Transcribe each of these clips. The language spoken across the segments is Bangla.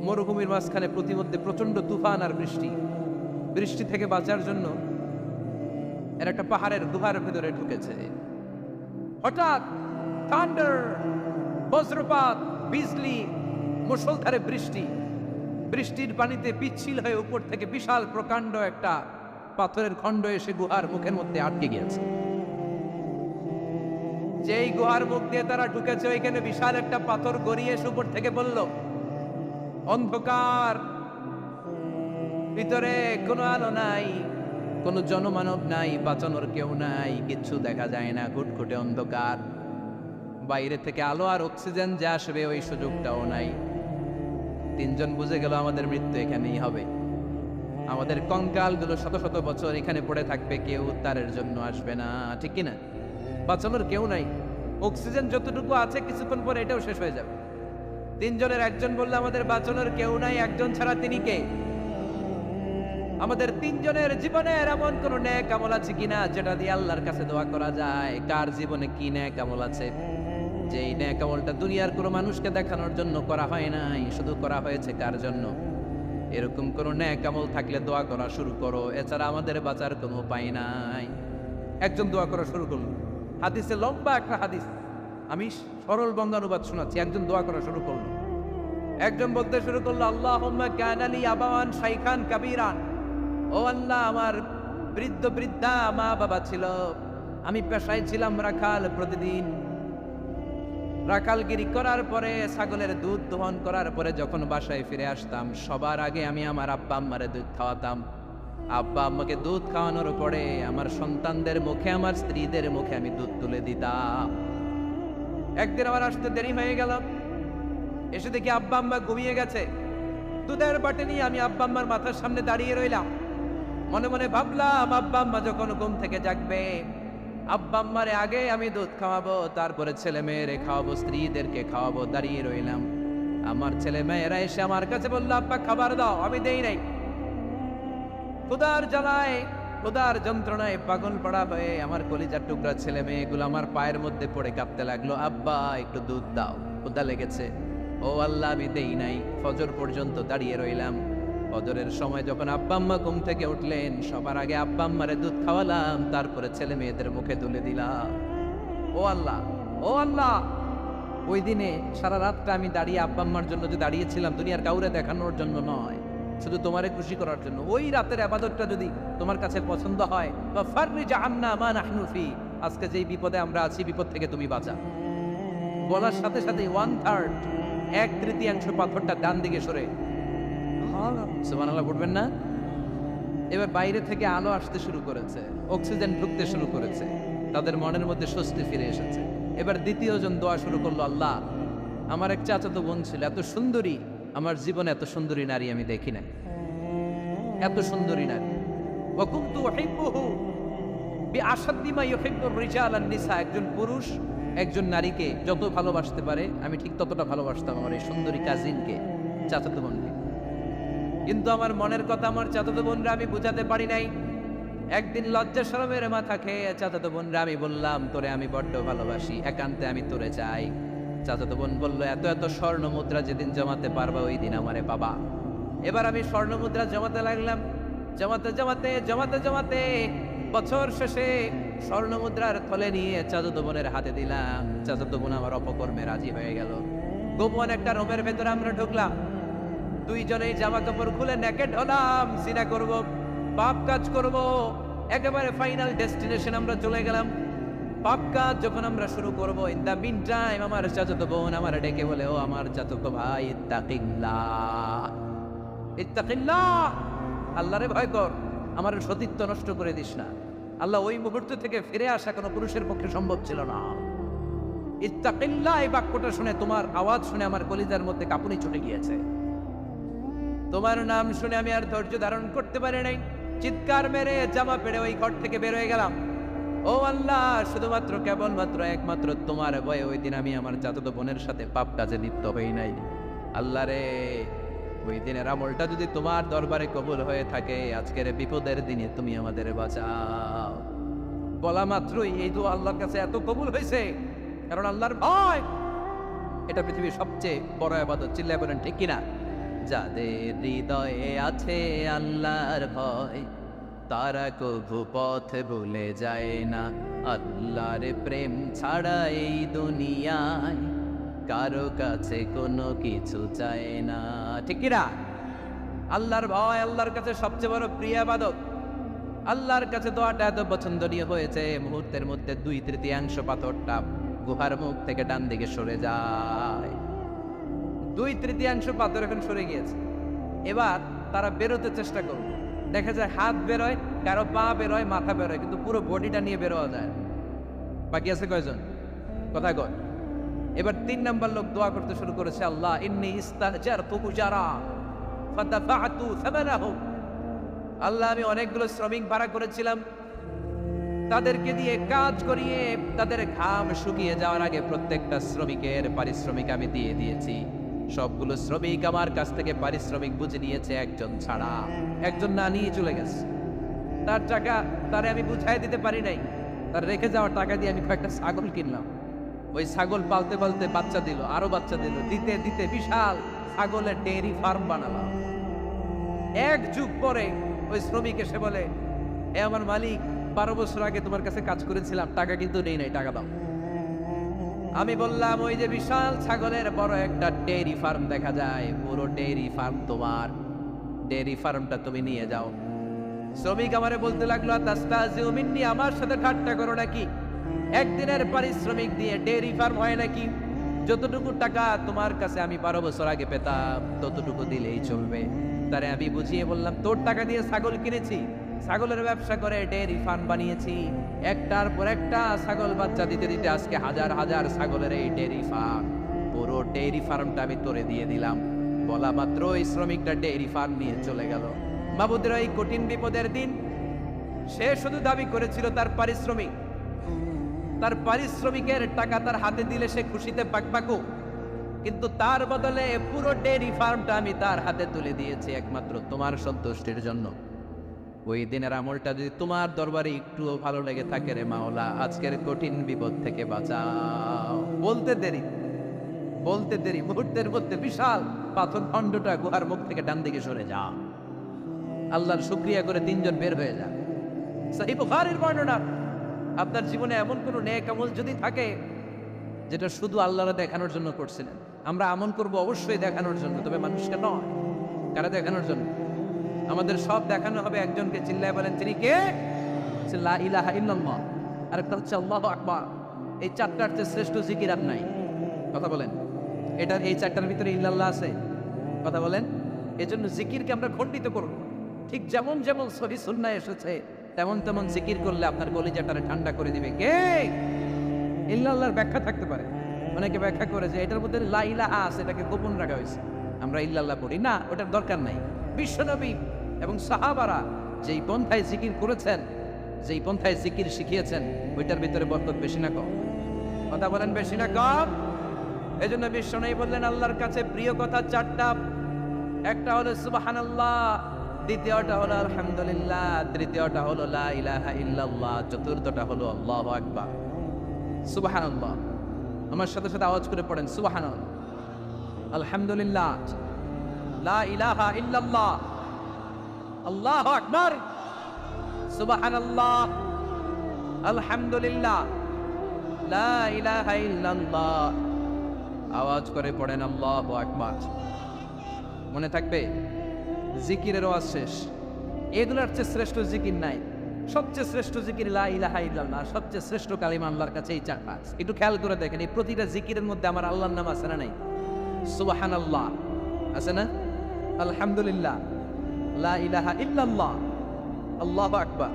মরুভূমির মাঝখানে প্রতিমধ্যে প্রচন্ড তুফান আর বৃষ্টি। বৃষ্টি থেকে বাঁচার জন্য এর একটা পাহাড়ের গুহার ভেতরে ঢুকেছে। হঠাৎ থান্ডার, বজ্রপাত, বিজলি, মুষলধারে বৃষ্টি। বৃষ্টির পানিতে পিচ্ছিল হয়ে উপর থেকে বিশাল প্রকাণ্ড একটা পাথরের খণ্ড এসে গুহার মুখের মধ্যে আটকে গিয়েছে। যেই গুহার মুখ দিয়ে তারা ঢুকেছে ওইখানে বিশাল একটা পাথর গড়িয়ে এসে উপর থেকে বলল, অন্ধকার, ভিতরে কোনো আলো নাই, কোনো জনমানব নাই, বাঁচানোর কেউ নাই, কিচ্ছু দেখা যায় না, ঘুটঘুটে অন্ধকার। বাইরে থেকে আলো আর অক্সিজেন যে আসবে ওই সুযোগটাও নাই। তিনজন বুঝে গেল আমাদের মৃত্যু এখানেই হবে, আমাদের কঙ্কালগুলো শত শত বছর এখানে পড়ে থাকবে, কেউ উদ্ধারের জন্য আসবে না, ঠিক কিনা? বাঁচানোর কেউ নাই, অক্সিজেন যতটুকু আছে কিছুক্ষণ পরে এটাও শেষ হয়ে যাবে। তিনজনের একজন বলল, আমাদের বাঁচানোর কেউ নাই, একজন ছাড়া তিনি কে? আমাদের তিনজনের জীবনের এমন কোন নেক আমল আছে কিনা যেটা দিয়ে আল্লাহর কাছে দোয়া করা যায়? কার জীবনে কি নেক আমল আছে যেই নেক আমলটা দুনিয়ার কোনো মানুষকে দেখানোর জন্য করা হয় নাই, শুধু করা হয়েছে কার জন্য? এরকম কোন নেক আমল থাকলে দোয়া করা শুরু করো, এছাড়া আমাদের বাঁচার কোনো উপায় নাই। একজন দোয়া করা শুরু করলো। হাদিসে লম্বা একটা হাদিস, আমি সরল বঙ্গানুবাদ শোনাচ্ছি। একজন দোয়া করা শুরু করলো। একজন বলতে শুরু করলো, আল্লাহুম্মা কানা লি আবাওয়ান শাইখান কাবীরান। ও আল্লাহ, আমার বৃদ্ধ বৃদ্ধা মা বাবা ছিল, আমি পেশায় ছিলাম রাখাল। প্রতিদিন রাখালগিরি করার পরে, ছাগলের দুধ দহন করার পরে যখন বাসায় ফিরে আসতাম, সবার আগে আমি আমার আব্বা আম্মারে দুধ খাওয়াতাম। আব্বা আম্মাকে দুধ খাওয়ানোর পরে আমার সন্তানদের মুখে, আমার স্ত্রীদের মুখে আমি দুধ তুলে দিতাম। একদিন আমার আসতে দেরি হয়ে গেল, এসে দেখি আব্বা আম্মা ঘুমিয়ে গেছে। দুধের বাটি নিয়ে আমি আব্বা আম্মার মাথার সামনে দাঁড়িয়ে রইলাম। মনে মনে ভাবলাম, আব্বা আম্মা যখন ঘুম থেকে জাগবে, আব্বা আম্মারে আগে আমি দুধ খাওয়াবো, তারপরে ছেলে মেয়েরে খাওয়াবো, স্ত্রীদেরকে খাওয়াবো। দাঁড়িয়ে রইলাম। আমার ছেলে মেয়েরা এসে আমার কাছে বললো, আব্বা খাবার দাও। আমি দেই নাই। ক্ষুধার জ্বালায়, ক্ষুধার যন্ত্রণায় পাগল পড়া হয়ে আমার কলিজার টুকরা ছেলে মেয়েগুলো আমার পায়ের মধ্যে পড়ে কাঁপতে লাগলো, আব্বা একটু দুধ দাও, ক্ষুধা লেগেছে। ও আল্লাহ, আমি দেই নাই। ফজর পর্যন্ত দাঁড়িয়ে রইলাম। ফজরের সময় যখন আব্বা আম্মা ঘুম থেকে উঠলেন, সবার আগে আব্বা আম্মারে দুধ খাওয়ালাম, তারপরে ছেলে মেয়েদের মুখে তুলে দিলাম। ও আল্লাহ, ও আল্লাহ, ওই দিনে সারা রাতটা আমি দাঁড়িয়ে আব্বা আম্মার জন্য যে দাঁড়িয়েছিলাম, দুনিয়ার কাউরে দেখানোর জন্য নয়, শুধু তোমারে খুশি করার জন্য। ওই রাতের ইবাদতটা যদি তোমার কাছে পছন্দ হয়, বা ফাররিজ আন্না মা নাহনু ফি, আজকে যেই বিপদে আমরা আছি, বিপদ থেকে তুমি বাঁচা। বলার সাথে সাথে 1/3, 1/3 পাথরটা ডান দিকে সরে। সুবহানাল্লাহ পড়বেন না? এবার বাইরে থেকে আলো আসতে শুরু করেছে, অক্সিজেন ঢুকতে শুরু করেছে, তাদের মনের মধ্যে স্বস্তি ফিরে এসেছে। এবার দ্বিতীয় জন দোয়া শুরু করলো, আল্লাহ, আমার এক চাচাতো বোন ছিল, এত সুন্দরী, আমার জীবনে এত সুন্দরী নারী আমি দেখি নাই, এত সুন্দরী নারী। ওয়া কুনতু উহিব্বুহু বিআশাদ্দি মা ইউহিব্বুর রিজাল আন নিসা। একজন পুরুষ একজন নারীকে যত ভালোবাসতে পারে, আমি ঠিক ততটা ভালোবাসতাম আমার এই সুন্দরী কাজিনকে, চাচাতো বোনকে। কিন্তু আমার মনের কথা আমার চাচাতো বোনরা আমি বুঝাতে পারি নাই। একদিন লজ্জা শরমের মাথা খেয়ে চাচাতো বোনরা আমি বললাম, তোরে আমি বড্ড ভালোবাসি, একান্তে আমি তোরে চাই। চাচাতো বোন বললো, এত এত স্বর্ণ মুদ্রা যেদিন জমাতে পারবা ওই দিন আমারে বাবা। এবার আমি স্বর্ণ মুদ্রা জমাতে লাগলাম। জমাতে জমাতে জমাতে জমাতে বছর শেষে স্বর্ণ মুদ্রার থলে নিয়ে চাচাতো বোনের হাতে দিলাম। চাচাতো বোন আমার অপকর্মে রাজি হয়ে গেল। গোপন একটা রুমের ভেতরে আমরা ঢুকলাম। দুইজনেই জামা কাপড় খুলে নেকেড হলাম, সিনা করব, পাপ কাজ করব। একেবারে ফাইনাল ডেস্টিনেশন আমরা চলে গেলাম। পাপ কাজ যখন আমরা শুরু করব, ইন দা মিন টাইম আমার চাচাতো বোন আমার ডেকে বলে, ও আমার চাচাতো ভাই, ইত্তাকিল্লাহ, ইত্তাকিল্লাহ, আল্লাহরে ভয় কর, আমার সতীত্ব নষ্ট করে দিস না। আল্লাহ ওই মুহূর্ত থেকে ফিরে আসা কোনো পুরুষের পক্ষে সম্ভব ছিল না। ইত্তাকিল্লাহ, এই বাক্যটা শুনে, তোমার আওয়াজ শুনে আমার কলিজার মধ্যে কাঁপুনি ছুটে গিয়েছে। তোমার নাম শুনে আমি আর ধৈর্য ধারণ করতে পারি নাই। চিৎকার মেরে জামা পেড়ে ওই ঘর থেকে বের হয়ে গেলাম। ও আল্লাহ, শুধুমাত্র কেবলমাত্র একমাত্র তোমার ভয়ে ওই দিন আমি আমার চাচাতো বোনের সাথে পাপ কাজে লিপ্ত হই নাই। আল্লাহ রে, ওই দিনের আমলটা যদি তোমার দরবারে কবুল হয়ে থাকে, আজকের বিপদের দিনে তুমি আমাদের বাঁচাও। বলা মাত্রই এই দোয়া আল্লাহর কাছে এত কবুল হয়েছে, কারণ আল্লাহর ভয় এটা পৃথিবীর সবচেয়ে বড় ইবাদত। চিল্লায় বলেন ঠিক কিনা? যাদের হৃদয়ে আছে আল্লাহর ভয়, তারা কভু পথ ভুলে যায় না। আল্লাহর প্রেম ছাড়া এই দুনিয়ায় কারো কাছে কোনো কিছু চায় না। ঠিক কিনা? আল্লাহর ভয় আল্লাহর কাছে সবচেয়ে বড় প্রিয় ইবাদত। আল্লাহর কাছে দোয়াটা এত পছন্দনীয় হয়েছে, মুহূর্তের মধ্যে 2/3 পাথরটা গুহার মুখ থেকে ডান দিকে সরে যায়। 2/3 পাথর এখন সরে গিয়েছে। এবার তারা বেরোতে চেষ্টা করবে, দেখা যায় হাত বেরোয়, কারো পা বেরোয়, মাথা বেরোয়, কিন্তু পুরো বডিটা নিয়ে বেরোয়া যায়। বাকি আছে কয়জন? কথা কয়। এবার 3 নাম্বার লোক দোয়া করতে শুরু করেছে, আল্লাহ ইন্নী ইস্তাজারতু উজারা ফাদাফাতু সামানাহু। আল্লাহ, আমি অনেকগুলো শ্রমিক ভাড়া করেছিলাম, তাদেরকে দিয়ে কাজ করিয়ে তাদের ঘাম শুকিয়ে যাওয়ার আগে প্রত্যেকটা শ্রমিকের পারিশ্রমিক আমি দিয়ে দিয়েছি। সবগুলো শ্রমিক আমার কাছ থেকে পারিশ্রমিক বুঝে নিয়েছে, একজন ছাড়া। একজন না নিয়ে চলে গেছে। তার টাকা তারে আমি বুঝাই দিতে পারি নাই। তার রেখে যাওয়ার টাকা দিয়ে আমি কয়েকটা ছাগল কিনলাম। ওই ছাগল পালতে পালতে বাচ্চা দিল, আরো বাচ্চা দিল, দিতে দিতে বিশাল ছাগলের ডেয়ারি ফার্ম বানালাম। 1 যুগ পরে ওই শ্রমিক এসে বলে, এ আমার মালিক, 12 বছর আগে তোমার কাছে কাজ করেছিলাম, টাকা কিন্তু নেই নাই, টাকা দাও। আমি বললাম, ওই যে বিশাল ছাগলের বড় একটা ডেয়ারি ফার্ম দেখা যায়, পুরো ডেয়ারি ফার্ম তোমার, ডেয়ারি ফার্মটা তুমি নিয়ে যাও। শ্রমিক আমারে বলতে লাগলো, তাস্তাজিউ মিন্নি, আমার সাথে ঠাট্টা করো নাকি? একদিনের পারিশ্রমিক দিয়ে ডেয়ারি ফার্ম হয় নাকি? যতটুকু টাকা তোমার কাছে আমি 12 বছর আগে পেতাম, ততটুকু দিলেই চলবে। তারে আমি বুঝিয়ে বললাম, তোর টাকা দিয়ে ছাগল কিনেছি, ছাগলের ব্যবসা করে ডেয়ারি ফার্ম বানিয়েছি, একটার পর একটা ছাগল বাচ্চা দিতে দিতে আজকে হাজার হাজার ছাগলের এই ডেয়ারি ফার্ম, পুরো ডেয়ারি ফার্মটা আমি তোরে দিয়ে দিলাম। বলা মাত্র ওই শ্রমিকটা ডেয়ারি ফার্ম নিয়ে চলে গেল। মাবুদের এই কঠিন বিপদের দিন সে শুধু দাবি করেছিল তার পারিশ্রমিক, তার পারিশ্রমিকের টাকা তার হাতে দিলে সে খুশিতে পাকপাকু, কিন্তু তার বদলে পুরো ডেয়ারি ফার্মটা আমি তার হাতে তুলে দিয়েছি একমাত্র তোমার সন্তুষ্টির জন্য। ওই দিনের আমলটা যদি তোমার দরবারে একটুও ভালো লেগে থাকে রে মাওলা, আজকের কঠিন বিপদ থেকে বাঁচাও। বলতে দেরি, মুহূর্তের মধ্যে বিশাল পাথর খণ্ডটা গুহার মুখ থেকে ডান দিকে সরে যা। আল্লাহর শুকরিয়া করে 3 জন বের হয়ে যায়। সহিহ বুখারীর বর্ণনা। আপনার জীবনে এমন কোন নেক আমল যদি থাকে যেটা শুধু আল্লাহর দেখানোর জন্য করছিলেন, আমরা আমল করব অবশ্যই দেখানোর জন্য, তবে মানুষকে নয়। কারা দেখানোর জন্য? আমাদের সব দেখানো হবে একজনকে। চিল্লায় বলেন, তিনি কে? লা ইলাহা ইল্লাল্লাহ। আরেকটা হচ্ছে আল্লাহু আকবার। এই 4টার চেয়ে শ্রেষ্ঠ জিকির আর নাই। কথা বলেন, এটার এই 4টার ভিতরে ইল্লাল্লাহ আছে? কথা বলেন। এজন্য জিকিরকে আমরা খণ্ডিত করব। ঠিক যেমন যেমন সহিহ সুন্নাহ এসেছে তেমন তেমন জিকির করলে আপনার কলিজাটারে ঠান্ডা করে দিবে কে? ইল্লাল্লাহর ব্যাখ্যা থাকতে পারে। অনেকে ব্যাখ্যা করে যে এটার মধ্যে লা ইলাহা আছে, এটাকে গোপন রাখা হয়েছে, আমরা ইল্লাল্লাহ পড়ি না, ওটার দরকার নাই। বিশ্বনবী এবং সাহাবারা যেই পন্থায় জিকির করেছেন, যেই পন্থায় জিকির শিখিয়েছেন, ওইটার ভিতরে বরকত বেশি না কম? কথা বলেন, বেশি না কম? এজন্য বিশ্বনবী বললেন, আল্লাহর কাছে প্রিয় কথা 4টা। একটা হলো সুবহানাল্লাহ, দ্বিতীয়টা হলো আলহামদুলিল্লাহ, তৃতীয়টা হলো লা ইলাহা ইল্লাল্লাহ, চতুর্থটা হলো আল্লাহু আকবার। সুবহানাল্লাহ, আমার সাথে সাথে আওয়াজ করে পড়েন, সুবহানাল্লাহ, আলহামদুলিল্লাহ, লা ইলাহা ইল্লাল্লাহ, আল্লাহু আকবার, সুবহানাল্লাহ, আলহামদুলিল্লাহ, লা ইলাহা ইল্লাল্লাহ। আওয়াজ করে পড়েন আল্লাহু আকবার। মনে থাকবে, জিকিরের আওয়াজ শেষ। এগুলোর চেয়ে শ্রেষ্ঠ জিকির নাই। সবচেয়ে শ্রেষ্ঠ জিকির লা ইলাহা ইল্লাল্লাহ, সবচেয়ে শ্রেষ্ঠ কালিমা আল্লাহর কাছে এই 4টা। একটু খেয়াল করে দেখেন, এই প্রতিটা জিকিরের মধ্যে আমার আল্লাহর নাম আছে না নাই? সুবহানাল্লাহ আছে না? আলহামদুলিল্লাহ, লা ইলাহা ইল্লাল্লাহ, আল্লাহু আকবার।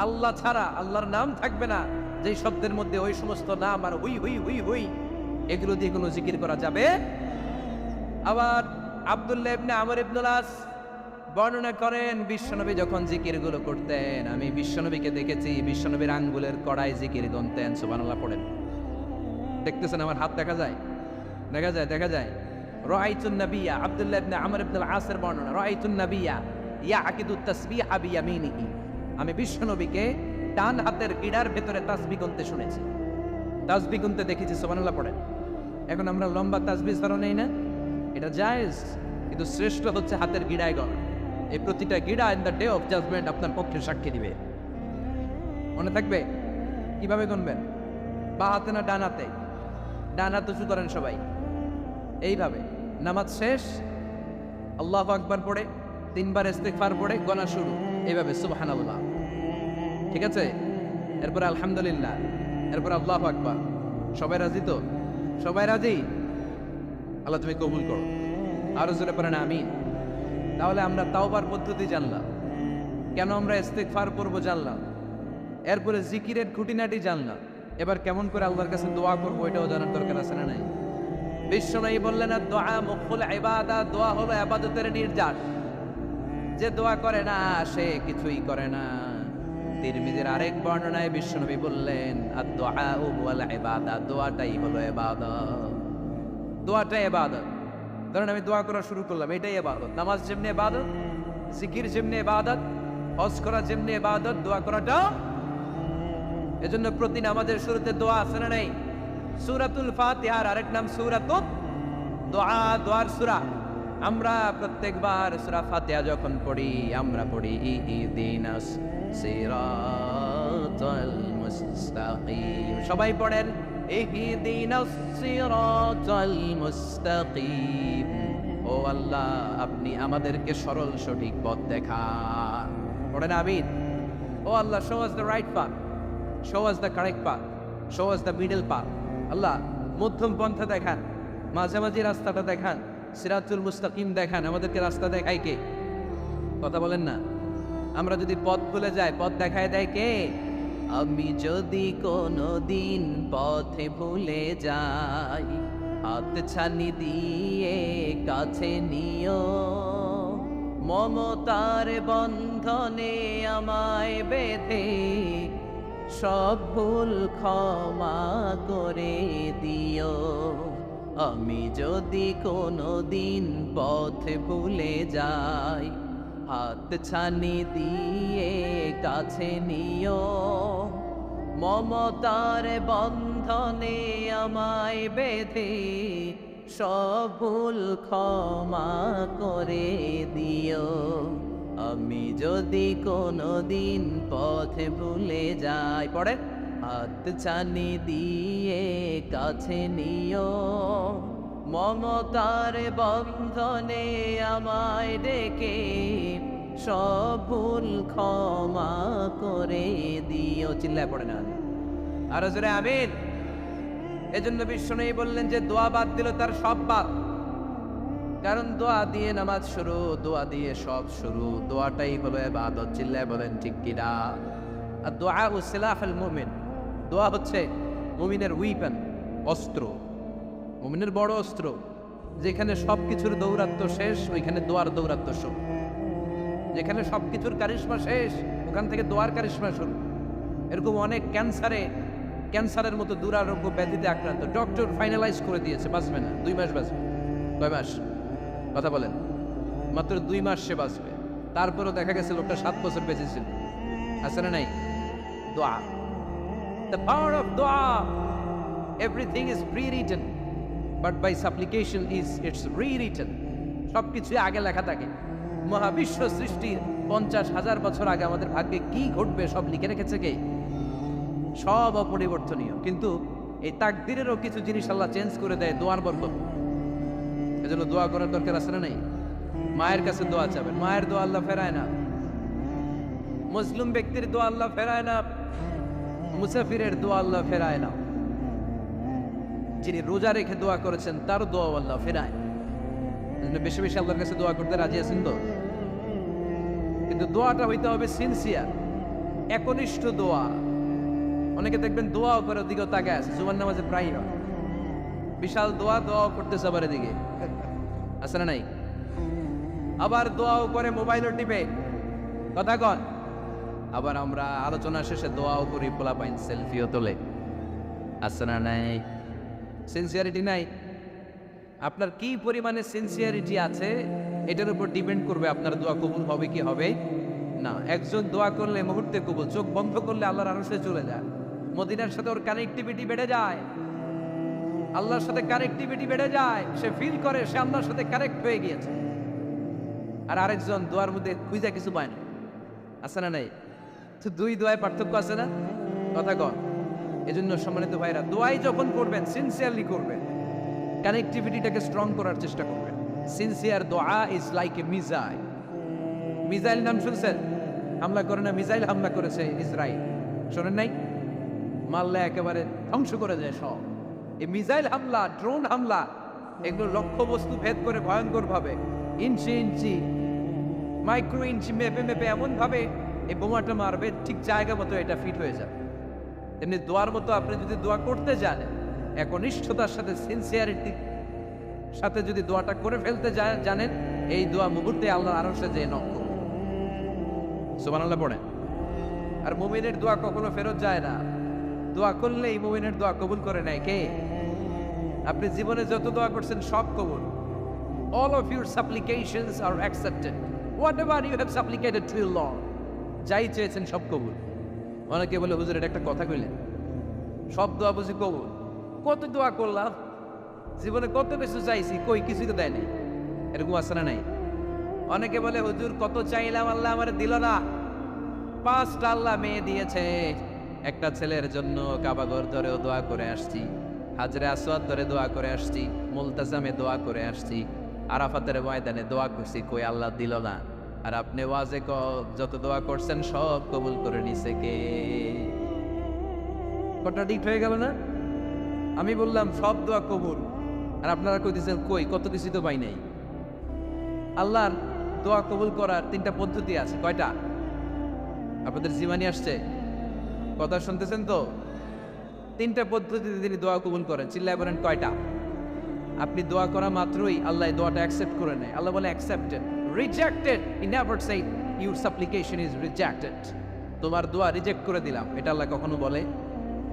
আল্লাহ ছাড়া আল্লাহর নাম থাকবে না যেই শব্দের মধ্যে ওই সমস্ত নাম আর হুই হুই হুই হুই, এগুলো দিয়ে কোনো জিকির করা যাবে? আবার আব্দুল্লাহ ইবনে আমর ইবনুল আস বর্ণনা করেন, বিশ্বনবী যখন জিকিরগুলো করতেন, আমি বিশ্বনবীকে দেখেছি বিশ্বনবীর আঙ্গুলের কড়াই জিকির গুনতেন। সুবহানাল্লাহ পড়েন। দেখতেছেন আমার হাত দেখা যায়? দেখা যায়। রাআইতুন নাবিয়্যা, আব্দুল্লাহ ইবনে আমর ইবনুল আসের বর্ণনা, রাআইতুন নাবিয়্যা ইয়াকিদুত তাসবিহা বিয়ামিনিহি, আমি বিশ্বনবীকে ডান হাতের গিড়ার ভেতরে তাসবিহ গুনতে শুনেছি, তাসবিহ গুনতে দেখেছি। সুবহানাল্লাহ পড়েন। এখন আমরা লম্বা তাসবিহ ধরো নেই না, এটা জায়েজ, কিন্তু শ্রেষ্ঠ হচ্ছে হাতের গিড়ায় গণা। এই প্রতিটা গিড়া in the day of judgment আপনার পক্ষে সাক্ষী দিবে। মনে থাকবে? কিভাবে গুনবেন? বা হাতে না ডান হাতে? ডান হাত উঁচু করেন সবাই এইভাবে। নামাজ শেষ, আল্লাহু আকবার পড়ে 3 বার ইস্তিগফার পড়ে গণা শুরু এইভাবে, সুবহানাল্লাহ। ঠিক আছে? এরপর আলহামদুলিল্লাহ, এরপর আল্লাহু আকবার। সবাই রাজি তো? সবাই রাজি? আল্লাহ তুমি কবুল করো। আরো জোরে পড়েন আমিন। তাহলে আমরা তাওবার পদ্ধতি জানলাম, কেন আমরা ইস্তিগফার করব জানলাম, এরপরে জিকিরের খুঁটিনাটি জানলাম। এবার কেমন করে আল্লাহর কাছে দোয়া করবো এটাও জানার দরকার আছে না নাই? বিশ্বনবী বললেন না, দোয়া মুখুল ইবাদত, দোয়া হলো ইবাদতের নির্যাস। যে দোয়া করে না সে কিছুই করে না। তিরমিজির আরেক বর্ণনায় বিশ্বনবী বললেন, আদ-দুআউ ওয়াল ইবাদত, দোয়াটাই হলো ইবাদত। দোয়াটাই ইবাদত। ধরেন আমি দোয়া করা শুরু করলাম, এটাই ইবাদত। নামাজ যেমনি ইবাদত, জিকির যেমনি ইবাদত, হজ করা যেমনি ইবাদত, দোয়া করাটা। এজন্য প্রতি নামাজের শুরুতে দোয়া আছে না নাই? সূরাতুল ফাতিহার আরেক নাম সূরাতুদ দোয়া, দোয়ার সূরা। আমরা প্রত্যেকবার সূরা ফাতিহা যখন পড়ি আমরা পড়ি ইহদিনাস সিরাতাল মুস্তাকিম। সবাই পড়েন ইহদিনাস সিরাতাল মুস্তাকিম। ও আল্লাহ, আপনি আমাদেরকে সরল সঠিক পথ দেখান। পড়েন আমিন। ও আল্লাহ, show us the right path, show us the correct path, show us the middle path. আল্লাহ, মধ্যম পন্থা দেখান, মাঝামাঝি রাস্তাটা দেখান, সিরাতুল মুস্তাকিম দেখান। আমাদেরকে রাস্তা দেখায় কে? কথা বলেন না। আমরা যদি পথ ভুলে যাই, পথ দেখায় দেয় কে? আমি যদি কোনো দিন পথে ভুলে যাই, হাত ছানি দিয়ে কাছে নিও, মমতার বন্ধনে আমায় বেঁধে সব ভুল ক্ষমা করে দিও। আমি যদি কোনো দিন পথে ভুলে যাই, হাত ছানি দিয়ে কাছে নিও, মমতার বন্ধনে আমায় বেঁধে সব ভুল ক্ষমা করে দিও। আমি যদি কোনো দিন পথে ভুলে যাই, পড়ে হাত ছানি দিয়ে কাছে নিও, মমতার বন্ধনে আমায় ডেকে সব ভুল ক্ষমা করে দিও। চিল্লায় পড়ে না আরো জোরে আমিন। এজন্য বিশ্বনবী বললেন যে দোয়া বাদ দিল তার সব বাদ। কারণ দোয়া দিয়ে নামাজ শুরু, দোয়া দিয়ে সব শুরু। দোয়াটাই হলো ইবাদত। চিল্লায় বলেন ঠিক কিনা? আর দোয়া ও সিলাহুল মুমিন, দোয়া হচ্ছে মুমিনের উইপেন, অস্ত্র, মুমিনের বড় অস্ত্র। যেখানে সবকিছুর দৌরাত্ম শেষ, ওইখানে দোয়ার দৌরাত্ম শুরু। যেখানে সবকিছুর কারিশমা শেষ, ওখান থেকে দোয়ার কারিশমা শুরু। এরকম অনেক ক্যান্সারের মতো দুরারোগ্য ব্যাধিতে আক্রান্ত, ডক্টর ফাইনালাইজ করে দিয়েছে বাঁচবে না, 2 মাস বাঁচবে। কয় মাস? কথা বলেন। মাত্র 2 মাস সে বাঁচবে। তারপরও দেখা গেছে লোকটা 7 বছর বেঁচে ছিল। আছে না নাই? দোয়া, the power of dua. Everything is pre-written, but by supplication it's rewritten. সবকিছু আগে লেখা থাকে। মহাবিশ্ব সৃষ্টির 50,000 বছর আগে আমাদের ভাগ্যে কি ঘটবে সব লিখে রেখেছে কে? সব অপরিবর্তনীয়। কিন্তু এই তাকদিরেরও কিছু জিনিস আল্লাহ চেঞ্জ করে দেয় দোয়ার বরকত। এজন্য দোয়া করার দরকার আছে না নাই? মায়ের কাছে দোয়া চাবেন, মায়ের দোয়া আল্লাহ ফেরায় না। মুসলিম ব্যক্তির দোয়া আল্লাহ ফেরায় না, মুসাফিরের দোয়া আল্লাহ ফেরায় না। যিনি রোজা রেখে দোয়া করেছেন তার দোয়া আল্লাহ ফেরায়। বেশি বেশি আল্লাহর কাছে দোয়া করতে রাজি আছেন তো? কিন্তু দোয়াটা হইতে হবে সিনসিয়ার, একনিষ্ঠ দোয়া। অনেকে দেখবেন দোয়াও করে ওদিকেও তাকায় আছে, জুমার নামাজে প্রায় হয় বিশাল দোয়াও করতেছে আবার এদিকে, আছে না নাই? আবার দোয়াও করে মোবাইলও টিপে, কথা কন। আবার আমরা আলোচনা শেষে দোয়াও করি, পোলাপাইন সেলফিও তোলে, আছে না নাই? সিনসিয়ারিটি নাই। আপনার কি পরিমাণে সিনসিয়ারিটি আছে এটার উপর ডিপেন্ড করবে আপনার দোয়া কবুল হবে কি হবে না। একজন দোয়া করলে মুহূর্তে কবুল, চোখ বন্ধ করলে আল্লাহর আরশে চলে যায়। মদিনার সাথে ওর কানেক্টিভিটি বেড়ে যায়, আল্লাহর সাথে কানেক্টিভিটি বেড়ে যায়। সে ফিল করে সে আল্লাহর সাথে কানেক্ট হয়ে গিয়েছে। আর আরেকজন দোয়ার মধ্যে খুঁজা কিছু পায় না, আছে না নাই? তো দুই দোয়ায় পার্থক্য আছে না? কথা কন। এজন্য সম্মানিত ভাইরা, দোয়াই যখন করবেন সিনসিয়ারলি করবেন, কানেক্টিভিটিটাকে স্ট্রং করার চেষ্টা করবেন। সিনসিয়ার দোয়া is like a missile. Missile নাম শুনছেন? হামলা করে না, মিসাইল হামলা করেছে ইসরায়েল, শোনেন নাই? মারলে একেবারে ধ্বংস করে যায় সব। এই মিসাইল হামলা, ড্রোন হামলা, এগুলো লক্ষ্য বস্তু ভেদ করে ভয়ঙ্কর ভাবে, ইঞ্চি ইঞ্চি, মাইক্রো ইঞ্চি মেপে মেপে এমন ভাবে এই বোমাটা মারবে, ঠিক জায়গা মতো এটা ফিট হয়ে যাবে। তেমনি দোয়ার মতো আপনি যদি দোয়া করতে জানেন, একনিষ্ঠতার সাথে সিনসিয়ারিটি সাথে যদি দোয়াটা করে ফেলতে জানেন, এই দোয়া মুহূর্তে আল্লাহর আরশে যেয়ে নক করবে। সুবহানাল্লাহ পড়েন। আর মুমিনের দোয়া কখনো ফেরত যায় না। দোয়া করলে এই মুমিনের দোয়া কবুল করে নেয় কে? আপনি জীবনে যত দোয়া করছেন সব কবুল। All of your supplications are accepted. Whatever you have supplicated to your Lord, যাই চেয়েছেন সব কবুল। অনেকে বলে হুজুর এটা একটা কথা কইলেন, সব দোয়া বুঝি কবুল? কত দোয়া করলাম, জীবনে কত কিছু চাইছি, কই কিছুই তো দেয় নাই। এরকম আছে না নাই? অনেকে বলে হুজুর কত চাইলাম আল্লাহ আমার দিল না। 5টা আল্লাহ মেয়ে দিয়েছে, একটা ছেলের জন্য কাবাঘর ধরেও দোয়া করে আসছি, হাজরে আসওয়াদ ধরে দোয়া করে আসছি, মুলতাজামে দোয়া করে আসছি, আরাফাতের ময়দানে দোয়া করছি, কই আল্লাহ দিল না। আর আপনি ওয়াজে যত দোয়া করছেন সব কবুল করে নিছে কে? কন্ট্রাডিক্ট হয়ে গেল না? আমি বললাম সব দোয়া কবুল, আর আপনারা কইতেছেন কই কত কিছু তো পাই নাই। আল্লাহর দোয়া কবুল করার 3টা পদ্ধতি আছে। কয়টা? আপনাদের জীবনী আসছে, কথা শুনতেছেন তো? 3টা পদ্ধতিতে তিনি দোয়া কবুল করেন। চিল্লায় বলেন কয়টা? আপনি দোয়া করা মাত্রই আল্লাহ দোয়াটা অ্যাকসেপ্ট করে নেয়। আল্লাহ বলে accepted, rejected he never shed your সাপ্লিকেশন is rejected. তোমার দোয়া রিজেক্ট করে দিলাম, এটা আল্লাহ কখনো বলে?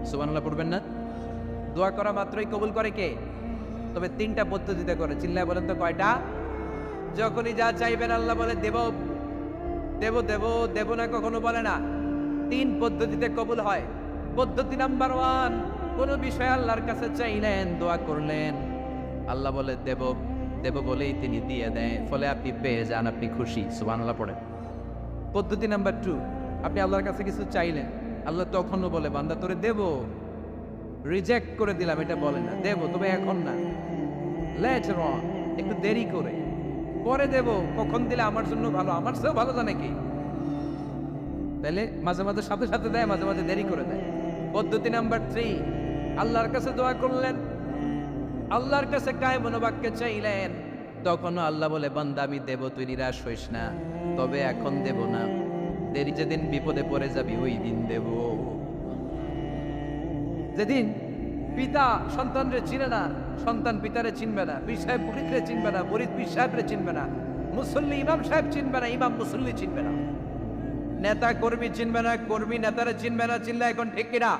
সুবহানাল্লাহ পড়বেন না? দোয়া করা মাত্রই কবুল করে কে? তবে 3টা পদ্ধতিতে করে। চিল্লায় বলেন তো কয়টা? যখনই যা চাইবেন আল্লাহ বলে দেব দেব দেব দেব না, কখনো বলে না। 3 পদ্ধতিতে কবুল হয়। পদ্ধতি নাম্বার 1, কোন বিষয় আল্লাহর কাছে চাইলেন, দোয়া করলেন, আল্লাহ বলে দেব দেব বলেই তিনি দিয়ে দেয়, ফলে আপনি পেয়ে যান, আপনি খুশি। সুবহানাল্লাহ পড়েন। পদ্ধতি নাম্বার 2, আপনি আল্লাহর কাছে কিছু চাইলেন, আল্লাহ তখনও বলে বান্দা তোরে দেব, রিজেক্ট করে দিলাম এটা বলে না, দেব তবে এখন না, লেটার অন, একটু দেরি করে, পরে দেব, কখন দিলে আমার জন্য ভালো, আমার চেয়েও ভালো জানে কি। তাহলে মাঝে মাঝে সাথে সাথে দেয়, মাঝে মাঝে দেরি করে দেয়। পদ্ধতি নাম্বার 3, আল্লাহর কাছে দোয়া করলেন, আল্লাহর কাছে কায় মনোবাক্যে চাইলেন, তখনও আল্লাহ বলে বান্দা আমি দেব, তুই নিরাশ হইস না, তবে এখন দেব না, দেরি যেদিন বিপদে পড়ে যাবি ওই দিন দেব। যেদিন পিতা সন্তানরে চিনে না, সন্তান পিতারে চিনবে না, পীর সাহেব মুরিদরে চিনবে না, মুরিদ পীর সাহেবরে চিনবে না, মুসল্লি ইমাম সাহেব চিনবে না, ইমাম মুসল্লি চিনবে না, নেতা কর্মী চিনবে না, কর্মী নেতারে চিনবে না। চিনলে এখন ঠিক কিনা?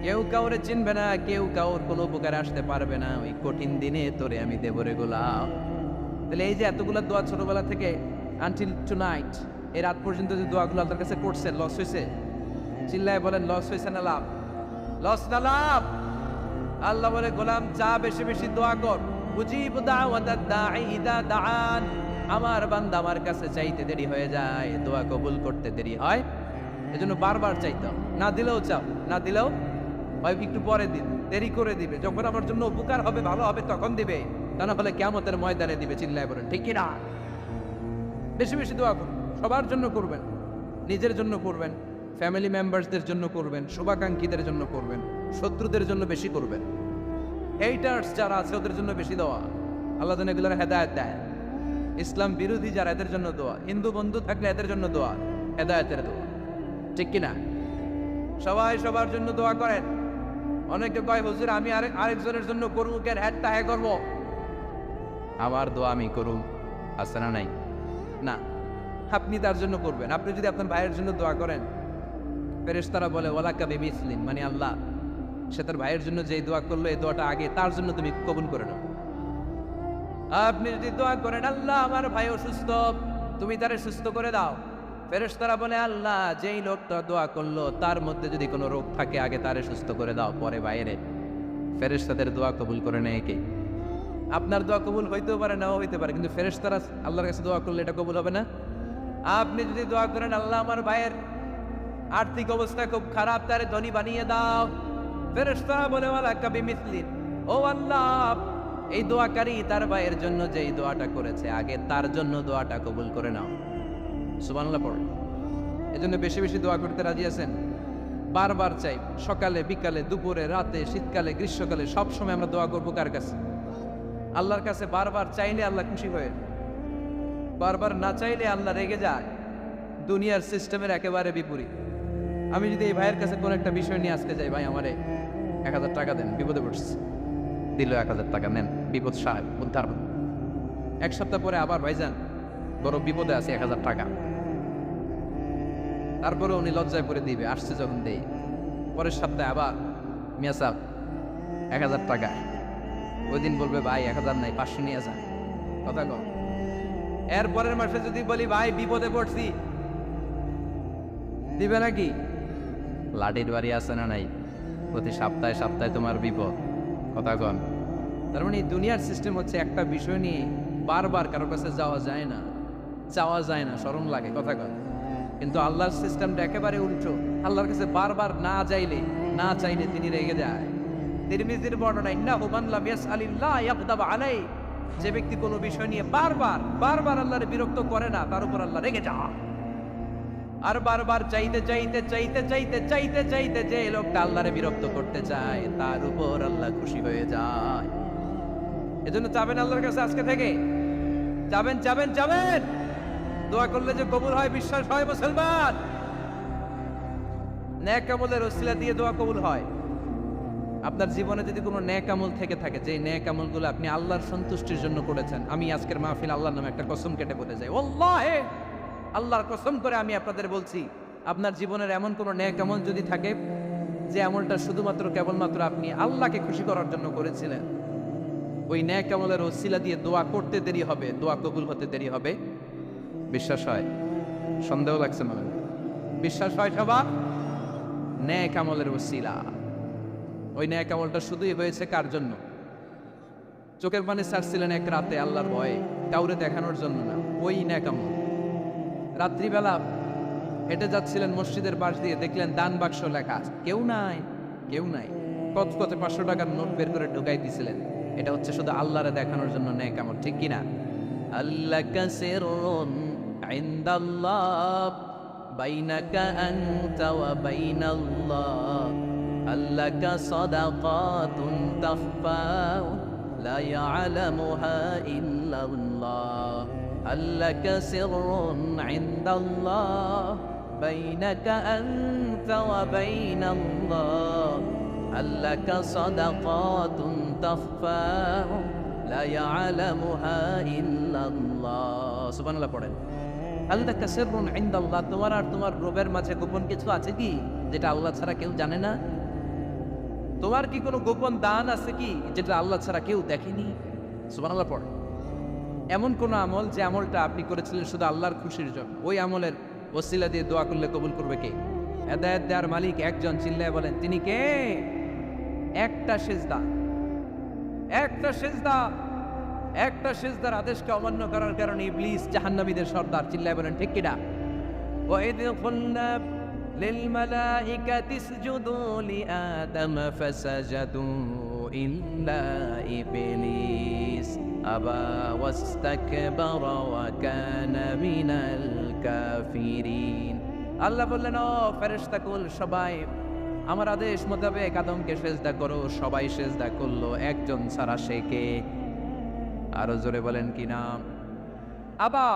কেউ কাউরে চিনবে না, কেউ কাউর কোনো উপকারে আসতে পারবে না। ওই কঠিন দিনে তোরে আমি দেব রে গোলাম। তাহলে এই যে এতগুলো দোয়া ছোটবেলা থেকে আনটিল টুনাইট, এই রাত পর্যন্ত যে দোয়াগুলো আল্লাহর কাছে করছেন, লস হয়েছে? চিল্লায় বলেন লস হয়েছে না লাভ? লস না লাভ? আল্লাহ বলে গোলাম যা বেশি বেশি দোয়া কর, উজিবু দাওয়াতাদ দাঈ ইযা দাআন। আমার বান্দা আমার কাছে চাইতে দেরি হয়ে যায়, দোয়া কবুল করতে দেরি হয়, এজন্য বারবার চাইতাম। না দিলেও চাও, না দিলেও হয় একটু পরে দিন, দেরি করে দিবে, যখন আমার জন্য উপকার হবে, ভালো হবে, তখন দিবে, তা না হলে কিয়ামতের ময়দানে দিবে। চিল্লায় বলেন ঠিক কিনা? বেশি বেশি দোয়া করুন, সবার জন্য করবেন, নিজের জন্য করবেন, ফ্যামিলি মেম্বারসদের জন্য করবেন, শুভাকাঙ্ক্ষীদের জন্য করবেন, শত্রুদের জন্য বেশি করবেন, হেটার্স যারা আছে ওদের জন্য বেশি দোয়া। আল্লাহ যেন এগুলোর হেদায়েত দেয়। ইসলাম বিরোধী যারা এদের জন্য দোয়া, হিন্দু বন্ধু থাকলে এদের জন্য দোয়া, হেদায়েতের দোয়া, ঠিক কিনা? সবাই সবার জন্য দোয়া করেন। অনেকে কয় হুজুর আমি আরেকজনের জন্য করবো, কেন হ্যাটটা হ্যাঁ করবো, আমার দোয়া আমি করুম, আছে না নাই? না, আপনি তার জন্য করবেন। আপনি যদি আপনার ভাইয়ের জন্য দোয়া করেন, ফেরেশতারা বলে ওয়ালাকা বিমিসলিন, মানে আল্লাহ সে তার ভাইয়ের জন্য যেই দোয়া করলো এই দোয়াটা আগে তার জন্য তুমি কবুল করে নাও। আপনি যদি দোয়া করেন আল্লাহ আমার ভাই অসুস্থ, তুমি তারে সুস্থ করে দাও, ফেরেশতারা বলে আল্লাহ যেই লোকটা দোয়া করলো তার মধ্যে যদি কোনো রোগ থাকে আগে তারে সুস্থ করে দাও, পরে বাইরে। ফেরেশতাদের দোয়া কবুল করে নেয় কে? আপনার দোয়া কবুল হইতেও পারে নাও হইতে পারে, কিন্তু ফেরেশতারা আল্লাহর কাছে দোয়া করলে এটা কবুল হবে না। আপনি যদি দোয়া করেন আল্লাহ আমার ভাইয়ের আর্থিক অবস্থা খুব খারাপ, তারে ধনী বানিয়ে দাও, ফেরেশতারা বলে ওয়ালা কাবি মিসলিন, ও আল্লাহ এই দোয়াকারী তার ভাইয়ের জন্য যে এই দোয়াটা করেছে আগে তার জন্য দোয়াটা কবুল করে নাও। সুবহানাল্লাহ পড়ে। এজন্য বেশি বেশি দোয়া করতে রাজি আছেন? বারবার চাই, সকালে বিকালে দুপুরে রাতে শীতকালে গ্রীষ্মকালে সব সময় আমরা দোয়া করবো কার কাছে? আল্লাহর কাছে। বারবার চাইলে আল্লাহ খুশি হয়ে, বারবার না চাইলে আল্লাহ রেগে যায়। দুনিয়ার সিস্টেমের একেবারে বিপরীত। আমি যদি এই ভাইয়ের কাছে কোনো একটা বিষয় নিয়ে আজকে যাই, ভাই আমারে 1000 টাকা দেন, বিপদে পড়ছি, দিল 1000 টাকা, নেন বিপদ সাহেব উদ্ধার। এক সপ্তাহ পরে আবার ভাইজান বড় বিপদে আছে 1000 টাকা, তারপরে উনি লজ্জায় পড়ে দিবে, আসছে যখন দেই। পরের সপ্তাহে আবার মিয়া সাহেব 1000 টাকা, ওই দিন বলবে ভাই 1000 নাই 500 নিয়ে যান, কথা কম। এর পরের মাসে যদি বলি ভাই বিপদে পড়ছি, দিবে নাকি? লাঠির বাড়ি আছে না নাই? প্রতি সপ্তাহে সপ্তাহে তোমার বিপদ, কথা কন। তার মানে এই দুনিয়ার সিস্টেম হচ্ছে একটা বিষয় নিয়ে বারবার কারো কাছে যাওয়া যায় না, চাওয়া যায় না, শরম লাগে, কথা কন। কিন্তু আল্লাহর সিস্টেমটা একেবারে উল্টো। আল্লাহর কাছে বারবার না চাইলে তিনি রেগে যায়। তিরমিজির বর্ণনা, ইন্নাহু মান লাম ইয়াসআলিল্লাহ ইয়াগদাব আলাইহি, যে ব্যক্তি কোনো বিষয় নিয়ে বারবার আল্লাহর বিরক্ত করে না, তার উপর আল্লাহ রেগে যায়। আর বারবার চাইতে যে লোকটা আল্লাহরে বিরক্ত করতে চায় তার উপর আল্লাহ খুশি হয়ে যায়। এজন্য চাবেন আল্লাহর কাছে আজকে থেকে, যাবেন দোয়া করলে যে কবুল হয় বিশ্বাস হয় মুসলমান। নেক আমলের ওসিলা দিয়ে দোয়া কবুল হয়। আপনার জীবনে যদি কোনো নেক আমল থেকে থাকে, যে নেক আমলগুলো আপনি আল্লাহর সন্তুষ্টির জন্য করেছেন, আমি আজকের মাহফিল আল্লাহর নামে একটা কসম কেটে বলে যাই, ওয়াল্লাহি আল্লাহর কসম করে আমি আপনাদের বলছি, আপনার জীবনের এমন কোনো নেক আমল যদি থাকে যে আমলটা শুধুমাত্র কেবলমাত্র আপনি আল্লাহকে খুশি করার জন্য করেছিলেন, ওই নেক আমলের ওসিলা দিয়ে দোয়া করতে দেরি হবে, দোয়া কবুল হতে দেরি হবে। বিশ্বাস হয়? সন্দেহ লাগছে মনে? বিশ্বাস হয় সবার? নেক আমলের ওসিলা, ওই নেক আমলটা শুধুই হয়েছে কার জন্য? চোখের পানি ছাড়ছিলেন এক রাতে আল্লাহর ভয়ে, কাউরে দেখানোর জন্য না। ওই নেক আমল। রাত্রিবেলা হেঁটে যাচ্ছিলেন মসজিদের পাশ দিয়ে, দেখলেন দান বাক্স লেখা, কেউ নাই। কত 500 টাকার নোট বের করে ঢুকাই দিছিলেন। এটা হচ্ছে শুধু আল্লাহরে দেখানোর জন্য নেক আমল, ঠিক কিনা? আল্লাকা সিররুন ইনদাল্লাহ বাইনাকা আনতা ওয়া বাইনাল্লাহ, আল্লাকা সাদাকাতুন তাখফা লা ইয়ালামুহা ইল্লাল্লাহ, আল্লাকা সিররুন ইনদাল্লাহ বাইনাকা আনতা ওয়া বাইনাল্লাহ, আল্লাকা সাদাকাতুন তাখফা লা ইয়ালামুহা ইল্লাল্লাহ। সুবহানাল্লাহ পড়েন। আল্লাকা সিররুন ইনদাল্লাহ, তোমার আর তোমার রবের মাঝে গোপন কিছু আছে কি যেটা আল্লাহ ছাড়া কেউ জানে না? তোমার কি কোনো গোপন দান আছে কি যেটা আল্লাহ ছাড়া কেউ দেখেনি? সুবহানাল্লাহ পড়েন। এমন কোন আমল যে আমলটা আপনি করেছিলেন শুধু আল্লাহর খুশির জন্য, ওই আমলের ওসিলা দিয়ে দোয়া করলে কবুল করবে কে? হেদায়েত দেওয়ার মালিক একজন, চিল্লায় বলেন তিনি কে? একটা সিজদার আদেশকে অমান্য করার কারণে ইবলিস জাহান্নামীদের সর্দার, চিল্লায় বলেন ঠিক কিনা? ওয়াইদ কুলনা লিল মালাইকাতি ইসজুদু লিআদম ফাসাজাদু ইল্লা ইবলিস আবা ওয়াস্তাকবারা ওয়া কানা মিনাল কাফিরিন। আল্লাহ বললেন, ও ফেরেশতাকুল সবাই আমার আদেশ মোতাবেক আদমকে সেজদা করো। সবাই সেজদা করলো, একজন ছাড়া, সে কে? আরো জোরে বলেন কি নাম? আবা,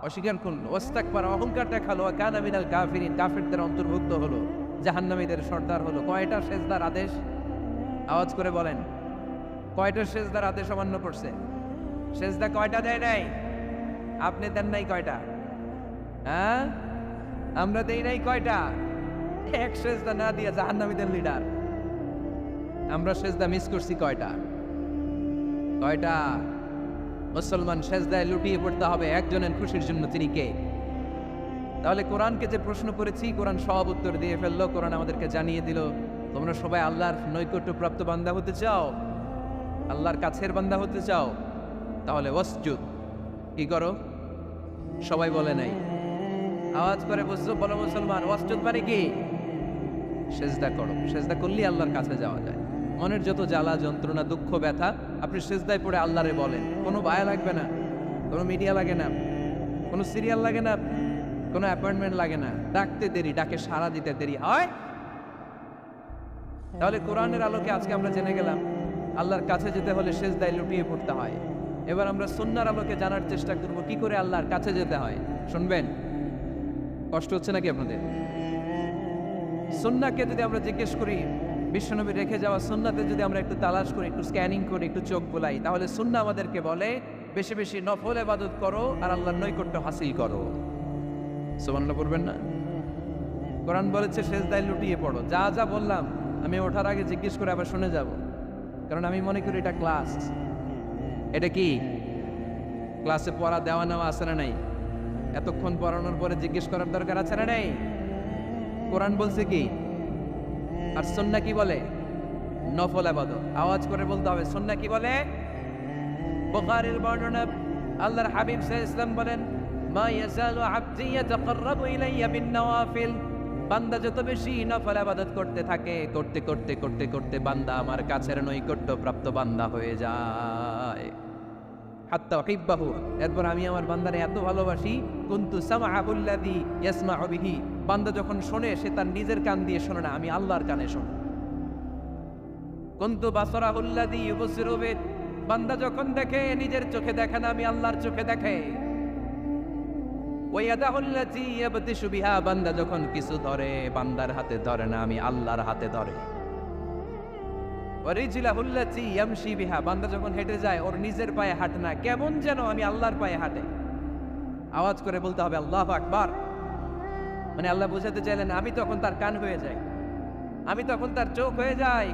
অস্বীকার করলো, ওয়াস্তাকবারা, অহংকার দেখালো, ওয়া কানা মিনাল কাফিরিন, কাফিরদের অন্তর্ভুক্ত হলো, জাহান্নামীদের সর্দার হলো। কয়টা সেজদার আদেশ? আওয়াজ করে বলেন, কয়টা সেজদার আদেশ অমান্য করছে? সেজদা কয়টা দেয় নাই? আপনি দেন নাই কয়টা? হ্যাঁ, আমরা দেই নাই কয়টা? এক সেজদা না দিয়ে জাহান্নামীদের লিডার। আমরা সেজদা মিস করছি কয়টা? মুসলমান সেজদায় লুটিয়ে পড়তে হবে একজনের খুশির জন্য, তিনি কে? তাহলে কোরআনকে যে প্রশ্ন করেছি, কোরআন সব উত্তর দিয়ে ফেললো। কোরআন আমাদেরকে জানিয়ে দিল, তোমরা সবাই আল্লাহর নৈকট্য প্রাপ্ত বান্দা হতে চাও, আল্লাহর কাছের বান্দা হতে চাও, তাহলে ওয়াসজুদ, কি করো? সবাই বলে নাই, আওয়াজ করে বুঝছো, বলো মুসলমান, ওয়াসজুদ মানে কি? সেজদা করো। সেজদা করলেই আল্লাহর কাছে যাওয়া যায়। মনের যত জ্বালা যন্ত্রণা দুঃখ ব্যথা আপনি সেজদায় পড়ে আল্লাহরে বলেন। কোনো বায়া লাগবে না, কোনো মিডিয়া লাগে না, কোনো সিরিয়াল লাগে না, কোনো অ্যাপয়েন্টমেন্ট লাগে না, ডাকতে দেরি, ডাকে সাড়া দিতে দেরি হয়। তাহলে কোরআনের আলোকে আজকে আমরা জেনে গেলাম আল্লাহর কাছে যেতে হলে সেজদায় লুটিয়ে পড়তে হয়। এবার আমরা সুন্নাহর আলোকে জানার চেষ্টা করব কি করে আল্লাহর কাছে যেতে হয়। শুনবেন? কষ্ট হচ্ছে নাকি আপনাদের? সুন্নাহকে যদি আমরা জিজ্ঞেস করি, বিশ্বনবী রেখে যাওয়া সুন্নাতে যদি আমরা একটু তালাশ করি, একটু স্ক্যানিং করি, একটু চোখ বোলাই, তাহলে সুন্নাহ আমাদেরকে বলে বেশি বেশি নফল ইবাদত করো আর আল্লাহর নৈকট্য হাসিল করো। সুবহানাল্লাহ পড়বেন না? কোরআন বলেছে সেজদায় লুটিয়ে পড়ো। যা যা বললাম আমি ওঠার আগে জিজ্ঞেস করে আবার শুনে যাব, কারণ আমি মনে করি এটা ক্লাস। এটা কি ক্লাসে পড়া দেওয়া নেওয়া আছে না নাই? এতক্ষণ পড়ানোর পরে জিজ্ঞেস করার দরকার আছে না নাই? কোরআন বলছে কি আর সুন্নাহ কি বলে? নফল ইবাদত। আওয়াজ করে বলতে হবে, সুন্নাহ কি বলে? বুখারীর বর্ণনা, আল্লাহর হাবিব সাল্লাল্লাহু আলাইহি ওয়াসাল্লাম বলেন, মা ইয়াজালু আবদি ইয়াতাকাররাবু ইলাইয়া বিন নওয়াফিল। বান্দা যত বেশি নফল ইবাদত করতে থাকে, করতে করতে করতে করতে বান্দা আমার কাছের নৈকট্য প্রাপ্ত বান্দা হয়ে যায়। হাত্তা উহিব্বাহু, এরপর আমি আমার বান্দারে এত ভালোবাসি, কুনতু সামআহুল্লাযী ইয়াসমাউ বিহি। বান্দা যখন শোনে সে তার নিজের কান দিয়ে শোনে না, আমি আল্লাহর কানে শুনি। কুনতু বাসারাহুল্লাযী ইউবসিরু বিহি। বান্দা যখন দেখে নিজের চোখে দেখে না, আমি আল্লাহর চোখে দেখে। ওয়ায়াদাহুল্লাযী ইয়াবতিশু বিহা। বান্দা যখন কিছু ধরে বান্দার হাতে ধরে না, আমি আল্লাহর হাতে ধরে। ওয়ারিজলাহুল্লাযী ইয়ামশি বিহা। বান্দা যখন হেঁটে যায় ওর নিজের পায়ে হাঁটে না, কেমন যেন আমি আল্লাহর পায়ে হাঁটে। আওয়াজ করে বলতে হবে আল্লাহু আকবার। মানে আল্লাহ বোঝাতে চাইলেন আমি তখন তার কান হয়ে যাই, আমি তখন তার চোখ হয়ে যাই,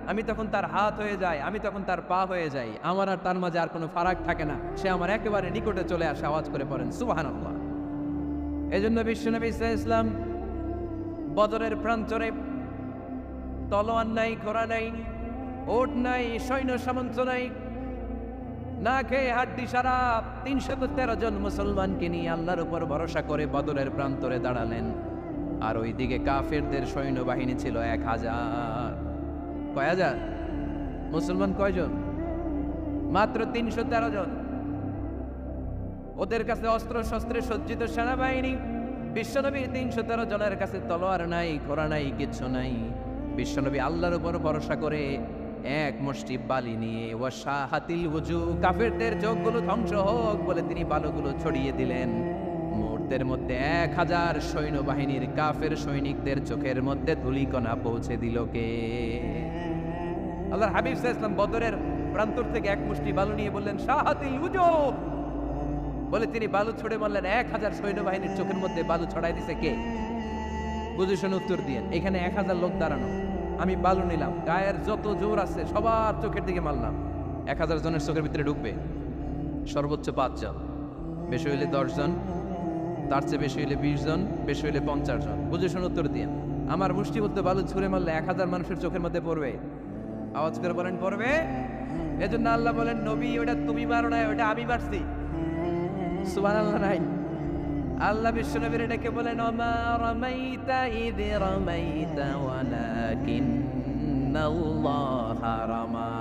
আমি তখন তার হাত হয়ে যাই, আমি তখন তার পা হয়ে যাই। আমার আর তার মাঝে আর কোনো ফারাক থাকে না, সে আমার একেবারে নিকটে চলে আসে। আওয়াজ করে পড়েন সুবহানাল্লাহ। এই জন্য বিশ্বনবী সাল্লাল্লাহু আলাইহি ওয়াসাল্লাম বদরের প্রান্তরে তলোয়ার নাই, ঘোড়া নাই, ওট নাই, সৈন্য সামন্ত নাই, না খেয়ে হাড্ডি সারা ৩১৩ জন মুসলমানকে নিয়ে আল্লাহর উপর ভরসা করে বদরের প্রান্তরে দাঁড়ালেন। আর ওইদিকে কাফেরদের সৈন্যবাহিনী ছিল ১,০০০। কয় হাজার? মুসলমান কয়জন? মাত্র ৩১৩ জন। ওদের কাছে অস্ত্র শস্ত্রে সজ্জিত সেনাবাহিনী। বিশ্বনবীর ৩১৩ জনের কাছে তলোয়ার নাই, ঘোড়া নাই, কিচ্ছু নাই। বিশ্বনবী আল্লাহর উপর ভরসা করে এক মুষ্টি বালি নিয়ে ওয়াশাহাতিল ওযু, কাফেরদের চোখগুলো ধ্বংস হোক বলে তিনি বালুগুলো ছড়িয়ে দিলেন। মুহূর্তের মধ্যে ১,০০০ সৈন্যবাহিনীর কাফের সৈনিকদের চোখের মধ্যে ধূলিকণা পৌঁছে দিল কে? আল্লাহর হাবিব সাল্লাল্লাহু আলাইহি ওয়াসাল্লাম বদরের প্রান্তর থেকে এক মুষ্টি বালু নিয়ে বললেন শাহাতিল ওযু, বলে তিনি বালু ছড়ে মারলেন। ১,০০০ সৈন্যবাহিনীর চোখের মধ্যে বালু ছড়াই দিছে কে? বুঝে শুনে উত্তর দিয়ে। এখানে ১,০০০ লোক দাঁড়ানো, আমি বালু নিলাম, গায়ের যত জোর আছে সবার চোখের দিকে মারলাম। ১,০০০ জনের চোখের ভিতরে ঢুকবে সর্বোচ্চ ৫ জন, বেশি হইলে ১০ জন, তার চেয়ে বেশি হইলে ২০ জন, বেশি হইলে ৫০ জন। বুঝে শুনে উত্তর দিয়ে। আমার মুষ্টিবদ্ধ বালু ছুঁড়ে মারলে ১,০০০ মানুষের চোখের মধ্যে পড়বে? আওয়াজ করে বলেন পড়বে? এজন্য আল্লাহ বলেন নবী ওটা তুমি মারো না, ওটা আমি মারছি। সুবহানাল্লাহ নাই? আল্লাহ বিশ্বনবীর এটাকে বলেন ওমা রামাইতা ইয রামাইতা ওয়ালাকিন্নাল্লাহা রামা।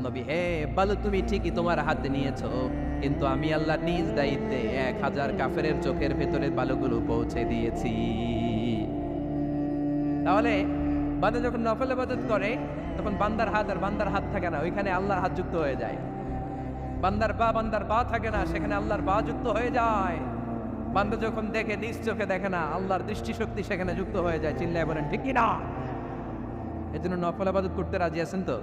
নবী হে, বালু তুমি ঠিকই তোমার হাতে নিয়েছো, কিন্তু আমি আল্লাহ নিজ দায়িত্বে ১,০০০ কাফেরের চোখের ভেতরে বালুগুলো পৌঁছে দিয়েছি। তাহলে বান্দা যখন নফল ইবাদত করে তখন বান্দার হাত আর বান্দার হাত থাকে না, ওইখানে আল্লাহর হাত যুক্ত হয়ে যায়। বান্দার পা থাকে না, সেখানে আল্লাহর পা যুক্ত হয়ে যায়। বান্দা যখন দেখে নিজ চোখে দেখে না, আল্লাহর দৃষ্টিশক্তি সেখানে যুক্ত হয়ে যায়। চিল্লায় বলেন ঠিক কি না? এজন্য নফল ইবাদত করতে রাজি আছেন তো?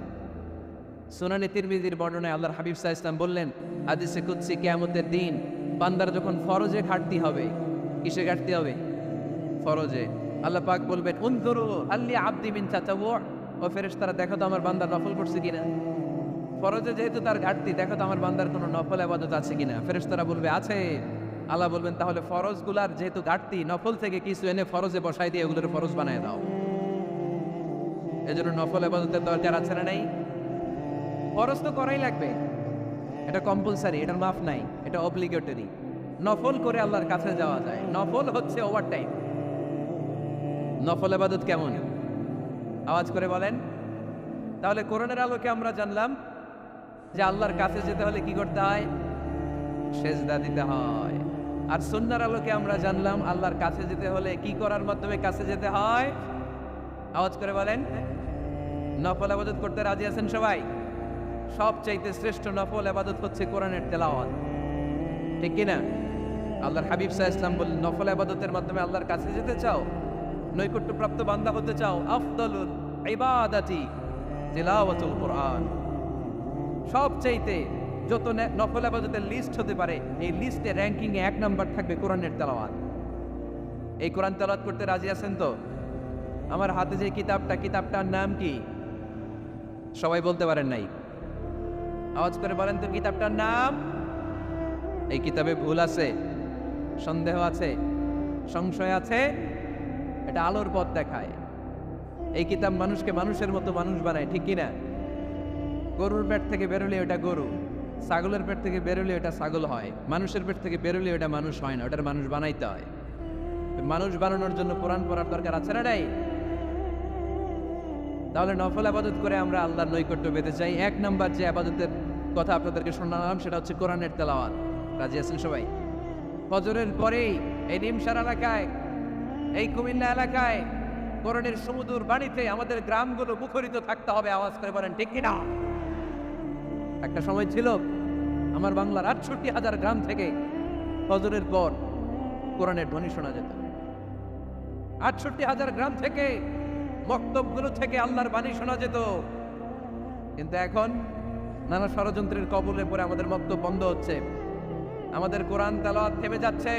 সুনানে তিরমিজির বর্ণনায় আল্লাহর হাবিব সাল্লাল্লাহু আলাইহি ওয়াসাল্লাম বললেন হাদিসে কুদসি, কিয়ামতের দিন বান্দার যখন ফরজে ঘাটতি হবে, কিসে ঘাটতি হবে? ফরজে। আল্লাহ পাক বলবেন উনজুরু আল্লি আবদি মিন তাতাওয়ু, ও ফেরেশতারা দেখো তো আমার বান্দা নফল করছে কিনা। ফরজে যেহেতু তার ঘাটতি, দেখো তো আমার বান্দার কোনো নফল ইবাদত আছে কিনা। ফেরেশতারা বলবে আছে। আল্লাহ বলবেন তাহলে ফরজগুলার যেহেতু ঘাটতি, নফল থেকে কিছু এনে ফরজে বসাই দিয়ে ওগুলোর ফরজ বানায় দাও। এজন্য নফল ইবাদতের দরকার আছে না নাই? ফরজ তো করাই লাগবে, এটা কম্পালসারি, এটার মাফ নাই, এটা অব্লিগেটরি। নফল করে আল্লাহর কাছে যাওয়া যায়, নফল হচ্ছে ওভারটাইম। নফল ইবাদত কেমন আওয়াজ করে বলেন। তাহলে কোরআনের আলোকে আমরা জানলাম যে আল্লাহর কাছে যেতে হলে কি করতে হয়, সেজদা দিতে হয়। আর সুন্নাহর আলোকে আমরা জানলাম আল্লাহর কাছে যেতে হলে কি করার মাধ্যমে কাছে যেতে হয়, আওয়াজ করে বলেন। নফল ইবাদত করতে রাজি আছেন সবাই? সবচাইতে শ্রেষ্ঠ নফল ইবাদত হচ্ছে কোরআনের তেলাওয়াত, ঠিক কিনা? আল্লাহর হাবিব সাল্লাল্লাহু আলাইহি ওয়াসাল্লাম বললেন, নফল ইবাদতের মাধ্যমে আল্লাহর কাছে যেতে চাও, নৈকট্যপ্রাপ্ত বান্দা হতে চাও, আফদালুল ইবাদাতি তিলাওয়াতুল কোরআন। সবচাইতে যত নফল ইবাদতের লিস্ট হতে পারে, এই লিস্টে র্যাঙ্কিং এ 1 নাম্বার থাকবে কোরআনের তেলাওয়াত। এই কোরআন তেলাওয়াত করতে রাজি আছেন তো? আমার হাতে যে কিতাবটার নাম কি? সবাই বলতে পারেন নাই, আওয়াজ করে বলেন তো কিতাবটার নাম। এই কিতাবে ভুল আছে, সন্দেহ আছে, সংশয় আছে, এটা আলোর পথ দেখায়। এই কিতাব মানুষকে মানুষের মতো মানুষ বানায়, ঠিক কিনা? গরুর পেট থেকে বেরোলে ওটা গরু, ছাগলের পেট থেকে বেরোলে ওটা ছাগল হয়, মানুষের পেট থেকে বেরোলে ওটা মানুষ হয় না, ওটার মানুষ বানাইতে হয়। মানুষ বানানোর জন্য কোরআন পড়ার দরকার আছে না নাই? তাহলে নফল আবাদত করে আমরা আল্লাহর নৈকট্য পেতে চাই। 1 নাম্বার যে আবাদতের কথা আপনাদেরকে শোনালাম সেটা হচ্ছে কোরআনের তেলাওয়াত। রাজি আছেন সবাই? ফজরের পরেই এই নিমসার এলাকায়, এই কুমিল্লা এলাকায় কোরআনের সুমধুর বাণীতে আমাদের গ্রামগুলো মুখরিত থাকতে হবে। আওয়াজ করে বলেন ঠিক কিনা? একটা সময় ছিল আমার বাংলার 68,000 গ্রাম থেকে ফজরের পর কোরআনের ধ্বনি শোনা যেত। 68,000 গ্রাম থেকে, মক্তবগুলো থেকে আল্লাহর বাণী শোনা যেত। কিন্তু এখন নানা ষড়যন্ত্রের কবলে পড়ে আমাদের মক্তব বন্ধ হচ্ছে, আমাদের কোরআন তেলাওয়াত থেমে যাচ্ছে।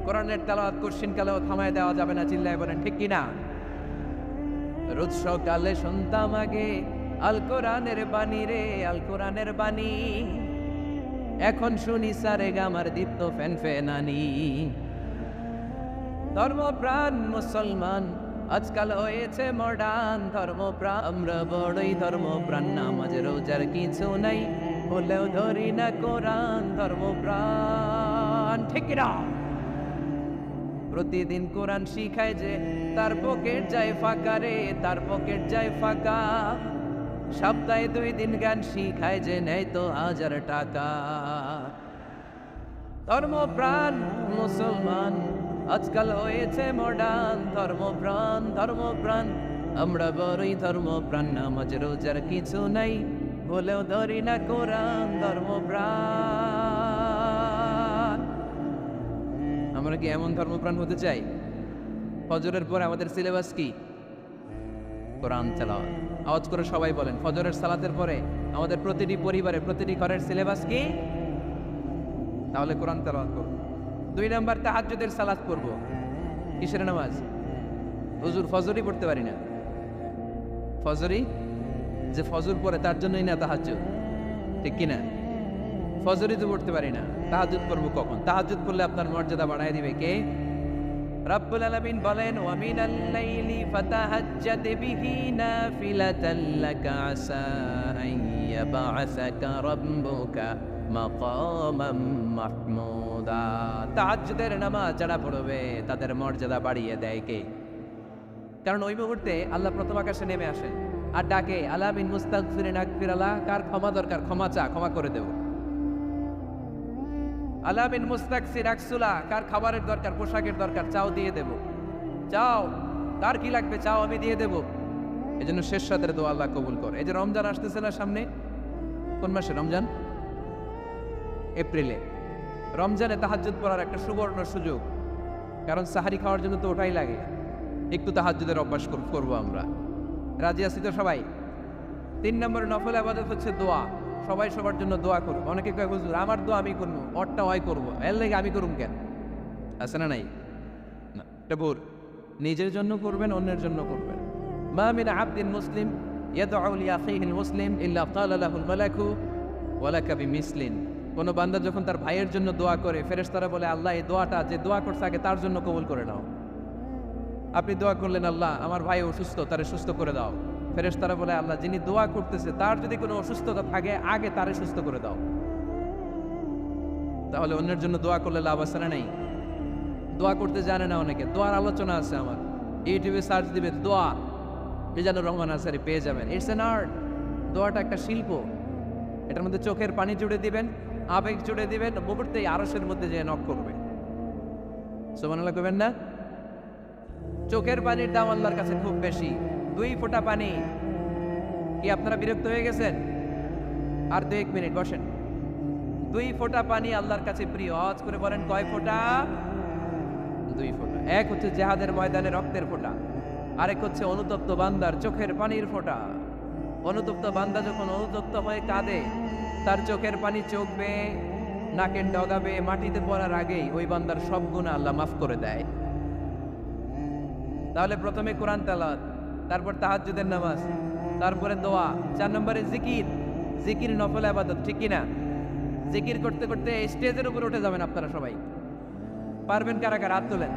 কোরআনের তেলাওয়াত কশিনকালেও থামায় দেওয়া যাবে না, চিল্লায় বলেন ঠিক কিনা? রোজ সকালে শুনতাম আগে আল কোরআনের বাণী রে, আল কোরআনের বাণী, এখন শুনি সারে গামার দীপ্ত ফ্যান ফ্যানানি। ধর্মপ্রাণ মুসলমান আজকাল হয়েছে মডার্ন, ধর্মপ্রাণ আমরা বড়ই ধর্মপ্রাণ, নামাজ রোজার কিছু নাই, হলেও ধরি না কোরআন। ধর্মপ্রাণ ঠিক কিনা? প্রতিদিন কোরআন শিখায় যে তার পকেট যায় ফাঁকা রে, তার পকেট যায় ফাঁকা। সপ্তাহে 2 দিন গান শিখায় যে নেয় তো 1000 টাকা। ধর্মপ্রাণ মুসলমান আজকাল হয়েছে মডার্ন, ধর্মপ্রাণ ধর্মপ্রাণ আমরা বড়ই ধর্মপ্রাণ, নামাজ রোজার কিছু নাই, বলেও ধরি না কোরআন। ধর্মপ্রাণ আমরা কি এমন ধর্মপ্রাণ হতে চাই? ফজরের পরে আমাদের সিলেবাস কি? কোরআন তেলাওয়াত। আওয়াজ করে সবাই বলেন, ফজরের সালাতের পরে আমাদের প্রতিটি পরিবারে, প্রতিটি ঘরের সিলেবাস কি? তাহলে কোরআন তেলাওয়াত করব। 2 নাম্বার তাহাজ্জুদের সালাত পড়ব। কিসের নামাজ? হুজুর ফজরই পড়তে পারি না। ফজরই যে ফজর পড়ে তার জন্যই না তাহাজ্জুদ, ঠিক কিনা? ফজরই তো পড়তে পারি না, তাহাজ্জুদ পড়ব কখন? তাহাজ্জুদ পড়লে আপনার মর্যাদা বাড়ায় দিবে কে? রব্বুল আলামিন বলেন, ওয়া মিনাল লাইলি ফাতাহাজ্জাদ বিহি নাফিলাতান লাকা আসা আন ইয়াবআসাকা রাব্বুকা মাকামাম মাহমুদা। তাহাজ্জুদের নামাজ যারা পড়বে তাদের মর্যাদা বাড়িয়ে দেয় কে? কারণ ওই মুহূর্তে আল্লাহ প্রথম আকাশে নেমে আসেন আর ডাকে, আলা মিন মুস্তাগফিরিন আগফিরাল্লাহ, কার ক্ষমা দরকার ক্ষমা চা, ক্ষমা করে দেব। আলা মিন মুস্তাগফির আকসুলা, কার খাবারের দরকার, পোশাকের দরকার, চাও দিয়ে দেব। চাও, কার কি লাগবে চাও, আমি দিয়ে দেব। এজন্য শেষ রাতের দোয়া আল্লাহ কবুল করে। এই যে রমজান আসতেছে না সামনে, কোন মাসে রমজান? এপ্রিলে। রমজানে তাহাজ্জুদ পড়ার একটা সুবর্ণ সুযোগ, কারণ সাহারি খাওয়ার জন্য তো ওটাই লাগে। একটু তাহাজ্জুদের অভ্যাস করবো আমরা। রাজি আছি তো সবাই? 3 নম্বর নফল ইবাদত হচ্ছে দোয়া। সবাই সবার জন্য দোয়া করব। অনেকে কয় হুজুর আমার দোয়া আমি করবো, ওরটা ওই করবো, এর লাগে আমি করুম কেন? আছে না নাই? না, এটা ভুল। নিজের জন্য করবেন, অন্যের জন্য করবেন। মা মিন আবদিন মুসলিম ইয়াদউ লিআখিহিল মুসলিম ইল্লা ক্বালা লাহুল মালাকু ওয়া লাকা বিমিসলিন। কোন বান্দা যখন তার ভাইয়ের জন্য দোয়া করে, ফেরেশতারা বলে, আল্লাহ এই দোয়াটা যে দোয়া করছে আগে তার জন্য কবুল করে নাও। আপনি দোয়া করলেন, আল্লাহ আমার ভাই অসুস্থ, তারে সুস্থ করে দাও। ফেরেশতারা বলে, আল্লাহ যিনি দোয়া করতেছে তার যদি কোনো অসুস্থতা থাকে আগে তারে সুস্থ করে দাও। তাহলে অন্যের জন্য দোয়া করলে লাভ আছে না? নেই। দোয়া করতে জানে না অনেকে, দোয়ার আলোচনা আছে আমার, ইউটিউবে সার্চ দিবে দোয়া, মিজানুর রহমান আনসারী পেয়ে যাবেন। It's an art. দোয়াটা একটা শিল্প। এটার মধ্যে চোখের পানি জুড়ে দিবেন, আবেগ জুড়ে দিবেন, মুহূর্তেই আরশের মধ্যে যে নক করবে। সুবহানাল্লাহ কইবেন না? চোখের পানির দাম আল্লাহর কাছে খুব বেশি। 2 ফোঁটা পানি। কি আপনারা বিরক্ত হয়ে গেছেন? আর 2-1 মিনিট বসেন। 2 ফোঁটা পানি আল্লাহর কাছে প্রিয়। আওয়াজ করে বলেন, কয় ফোঁটা? 2 ফোঁটা। এক হচ্ছে জিহাদের ময়দানে রক্তের ফোঁটা, আরেক হচ্ছে অনুতপ্ত বান্দার চোখের পানির ফোঁটা। অনুতপ্ত বান্দা যখন অনুতপ্ত হয়ে কাঁদে, তার চোখের পানি চোখ বেয়ে নাকের ডগাবে মাটিতে পড়ার আগেই ওই বান্দার সব গুনাহ আল্লাহ মাফ করে দেয়। তাহলে প্রথমে কোরআন তেলাওয়াত, তারপর তাহাজ্জুদের নামাজ, তারপরে দোয়া, 4 নম্বরে জিকির। জিকির নফল ইবাদত, ঠিক কি না? জিকির করতে করতে স্টেজের উপর উঠে যাবেন আপনারা সবাই। পারবেন কারা কারা? হাত তোলেন।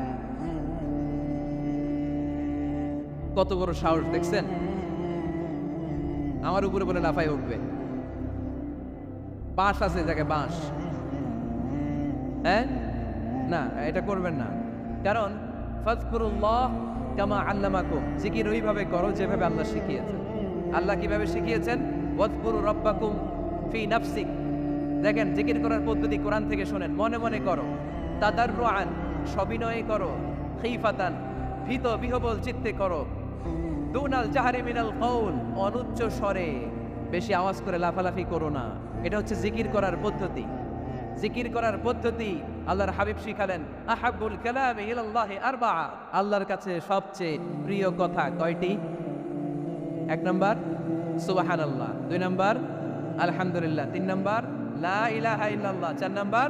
কত বড় সাহস দেখছেন? আমার উপরে বলে লাফাই উঠবে। বাঁশ আছে যাকে বাঁশ, হ্যাঁ না, এটা করবেন না। কারণ ফাযকুরুল্লাহ কামা আল্লামাকুম, জিকির ওইভাবে করো যেভাবে আল্লাহ শিখিয়েছেন। আল্লাহ কিভাবে শিখিয়েছেন? ওয়াযকুরু রাব্বাকুম ফি নাফসিক। দেখেন, জিকির করার পদ্ধতি কোরআন থেকে শোনেন। মনে মনে করো, তাদাররুআন সবিনয়ে করো, খিফাতান ভীত বিহবল চিত্তে করো, দুনাল জাহরি মিনাল কওল অনুচ্চ স্বরে, বেশি আওয়াজ করে লাফালাফি করো না। এটা হচ্ছে জিকির করার পদ্ধতি। জিকির করার পদ্ধতি আল্লাহর হাবিব শিখালেন, আহাব্বুল কালামি ইলাল্লাহি আরবাআ, আল্লাহর কাছে সবচেয়ে প্রিয় কথা কয়টি? 1 নাম্বার সুবহানাল্লাহ, 2 নাম্বার আলহামদুলিল্লাহ, 3 নাম্বার লা ইলাহা ইল্লাল্লাহ, 4 নাম্বার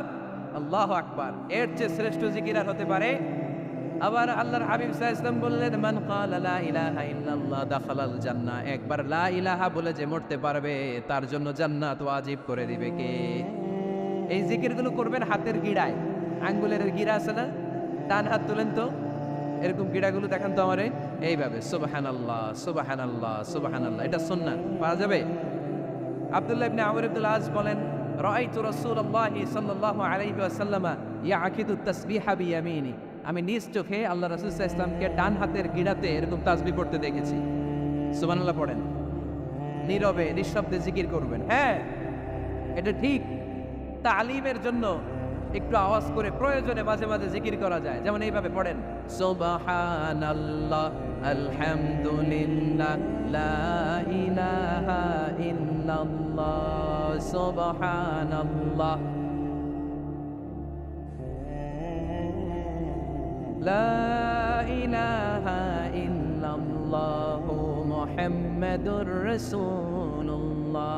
আল্লাহু আকবার। এর চেয়ে শ্রেষ্ঠ জিকির আর হতে পারে? আবার আল্লাহর হাবিব সাল্লাল্লাহু আলাইহি ওয়াসাল্লাম বললেন, মান ক্বালা লা ইলাহা ইল্লাল্লাহ দাখালাল জান্নাহ, একবার লা ইলাহা বলে যে মরতে পারবে তার জন্য জান্নাত ওয়াজিব করে দিবে কে? এই জিকিরগুলো করবেন হাতের গিড়ায়, আঙ্গুলের গিড়া আছে না, ডান হাত তুলেন তো, এরকম গিড়াগুলো দেখান তো আমারে, এইভাবে সুবহানাল্লাহ সুবহানাল্লাহ সুবহানাল্লাহ। এটা সুন্নাহ, পারা যাবে? আব্দুল্লাহ ইবনে আমর ইবনুল আস বলেন, রাআইতু রাসূলুল্লাহি সাল্লাল্লাহু আলাইহি ওয়াসাল্লাম ইয়াকিদু তাসবিহা বিয়ামিনি, আমি নিজ চোখে আল্লাহ রাসূল সাল্লাল্লাহু আলাইহি ওয়াসাল্লামকে ডান হাতের গিড়াতে এরকম তাসবিহ করতে দেখেছি। সুবহানাল্লাহ পড়েন, নীরবে নিঃশব্দে জিকির করবেন। হ্যাঁ, এটা ঠিক। তালিমের জন্য একটু আওয়াজ করে প্রয়োজনে মাঝে মাঝে জিকির করা যায়। যেমন এইভাবে পড়েন, সুবহানাল্লাহ আলহামদুলিল্লাহ লা ইলাহা ইল্লাল্লাহ সুবহানাল্লাহ লা ইলাহা ইল্লাল্লাহ মুহাম্মাদুর রাসূলুল্লাহ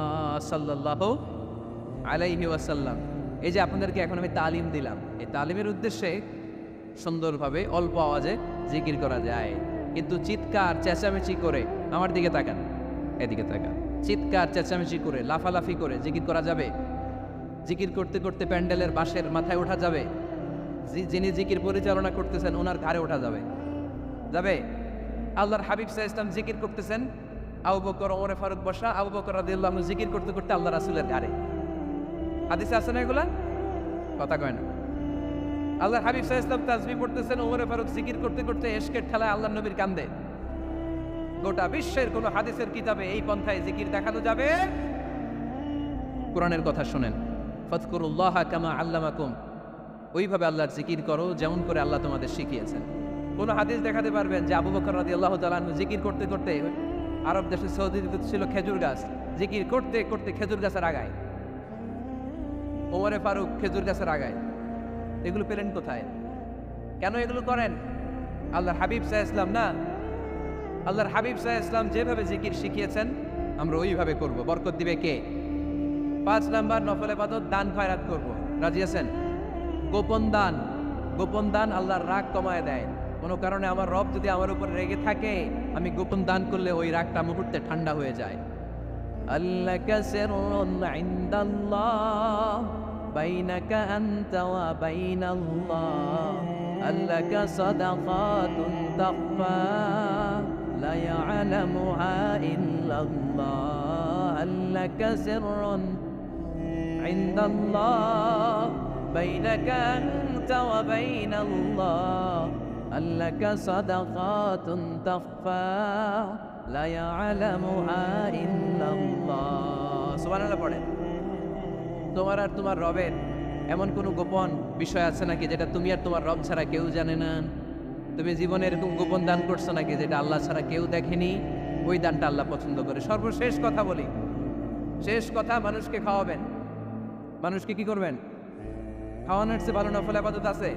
সাল্লাল্লাহু আলাইহি ওয়াসাল্লাম। এই যে আপনাদেরকে এখন আমি তালিম দিলাম, এই তালিমের উদ্দেশ্যে সুন্দরভাবে অল্প আওয়াজে জিকির করা যায়, কিন্তু চিৎকার চেঁচামেচি করে, আমার দিকে তাকান, এদিকে তাকান, চিৎকার চেঁচামেচি করে লাফালাফি করে জিকির করা যাবে? জিকির করতে করতে প্যান্ডেলের বাঁশের মাথায় ওঠা যাবে? যিনি জিকির পরিচালনা করতেছেন ওনার ঘাড়ে ওঠা যাবে? যাবে? আল্লাহর হাবিব সাল্লাল্লাহু আলাইহি ওয়াসাল্লাম জিকির করতেছেন, আবু বকর ওমর ফারুক বসা, আবু বকর রাদিয়াল্লাহু আনহু জিকির করতে করতে আল্লাহ রাসূলের ঘাড়ে। হাদিসে আছে না এগুলা? কথা কয় না। আল্লাহর হাবিব সাল্লাল্লাহু আলাইহি ওয়াসাল্লাম তাসবিহ পড়তেছেন, ওমর ফারুক জিকির করতে করতে ইশকের ঠেলায় আল্লাহর নবীর কান্দে। গোটা বিশ্বের কোন হাদিসের কিতাবে এই পন্থায় জিকির দেখানো যাবে? কোরআনের কথা শুনেন, ফাযকুরুল্লাহা কামা আল্লামাকুম, ওইভাবে আল্লাহর জিকির করো যেমন করে আল্লাহ তোমাদের শিখিয়েছেন। কোন হাদিস দেখাতে পারবেন যে আবু বকর রাদিয়াল্লাহু তাআলা আনহু জিকির করতে করতে, আরব দেশে সৌদিতে ছিল খেজুর গাছ, জিকির করতে করতে খেজুর গাছের আগায়, ওমরে ফারুক খেজুর গাছের আগায়, এগুলো পেলেন কোথায়? কেন এগুলো করেন? আল্লাহর হাবিব সাল্লাল্লাহু আলাইহি ওয়াসাল্লাম না, আল্লাহর হাবিব সাল্লাল্লাহু আলাইহি ওয়াসাল্লাম যেভাবে জিকির শিখিয়েছেন আমরা ওইভাবে করব। বরকত দিবে কে? 5 নাম্বার নফল ইবাদত, দান খয়রাত করব। রাজি আছেন? গোপন দান, গোপন দান আল্লাহর রাগ কমায় দেয়। কোনো কারণে আমার রব যদি আমার উপর রেগে থাকে, আমি গোপন দান করলে ওই রাগটা মুহূর্তে ঠান্ডা হয়ে যায়। আল্লাকা সিররুন ইনদাল্লাহ বাইনাকা আনতা ওয়া বাইনাল্লাহ, আল্লাকা সাদাকাতুন তাখফা লা ইয়ালামুহা ইল্লাল্লাহ আল্লাকা সিররুন ইনদাল্লাহ বাইনাকা আনতা ওয়া বাইনাল্লাহ আল্লাকা সাদাকাতুন তাখফা লা ইয়ালামুহা ইল্লাল্লাহ। সুবহানাল্লাহ পড়েন। তোমার আর তোমার রবের এমন কোনো গোপন বিষয় আছে নাকি যেটা তুমি আর তোমার রব ছাড়া কেউ জানে না? তুমি জীবনে এরকম গোপন দান করছো নাকি যেটা আল্লাহ ছাড়া কেউ দেখেনি? ওই দানটা আল্লাহ পছন্দ করে। সর্বশেষ কথা বলি, শেষ কথা, মানুষকে খাওয়াবেন। মানুষকে কি করবেন? খাওয়ানোর চেয়ে ভালো নফল ইবাদত আছে?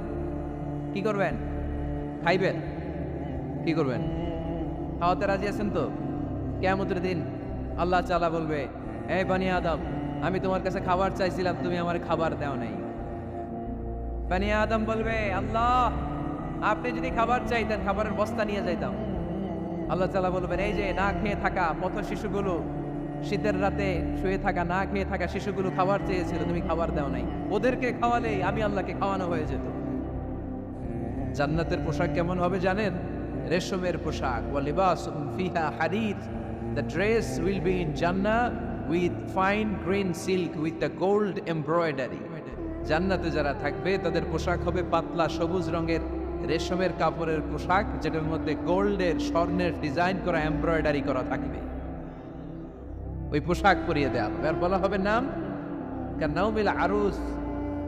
কি করবেন? খাইবেন। কি করবেন? খাওয়াতে রাজি আছেন তো? কিয়ামতের দিন আল্লাহ তাআলা বলবে, এই বনি আদম, আমি তোমার কাছে খাবার চাইছিলাম, তুমি আমার খাবার দাও নাই। বনি আদম বলবে, আল্লাহ আপনি যদি খাবার চাইতেন খাবারের বস্তা নিয়ে যাইতাম। আল্লাহ তাআলা বলবেন, এই যে না খেয়ে থাকা পথ শিশুগুলো, শীতের রাতে শুয়ে থাকা না খেয়ে থাকা শিশুগুলো খাবার চেয়েছিল, তুমি খাবার দাও নাই। ওদেরকে খাওয়ালেই আমি আল্লাহকে খাওয়ানো হয়ে যেত। জান্নাতের পোশাক কেমন হবে জানেন? রেশমের পোশাক। ওয়া লিবাসুম ফিহা হারির। The dress will be in Jannah with fine green silk with the gold embroidery. জান্নাতে যারা থাকবে তাদের পোশাক হবে পাতলা সবুজ রঙের রেশমের কাপড়ের পোশাক, যেটার মধ্যে গোল্ডের স্বর্ণের ডিজাইন করা এমব্রয়ডারি করা থাকবে। ওই পোশাক পরিয়ে দেওয়া হবে আর বলা হবে নাম কান্নাউমিল আরুস।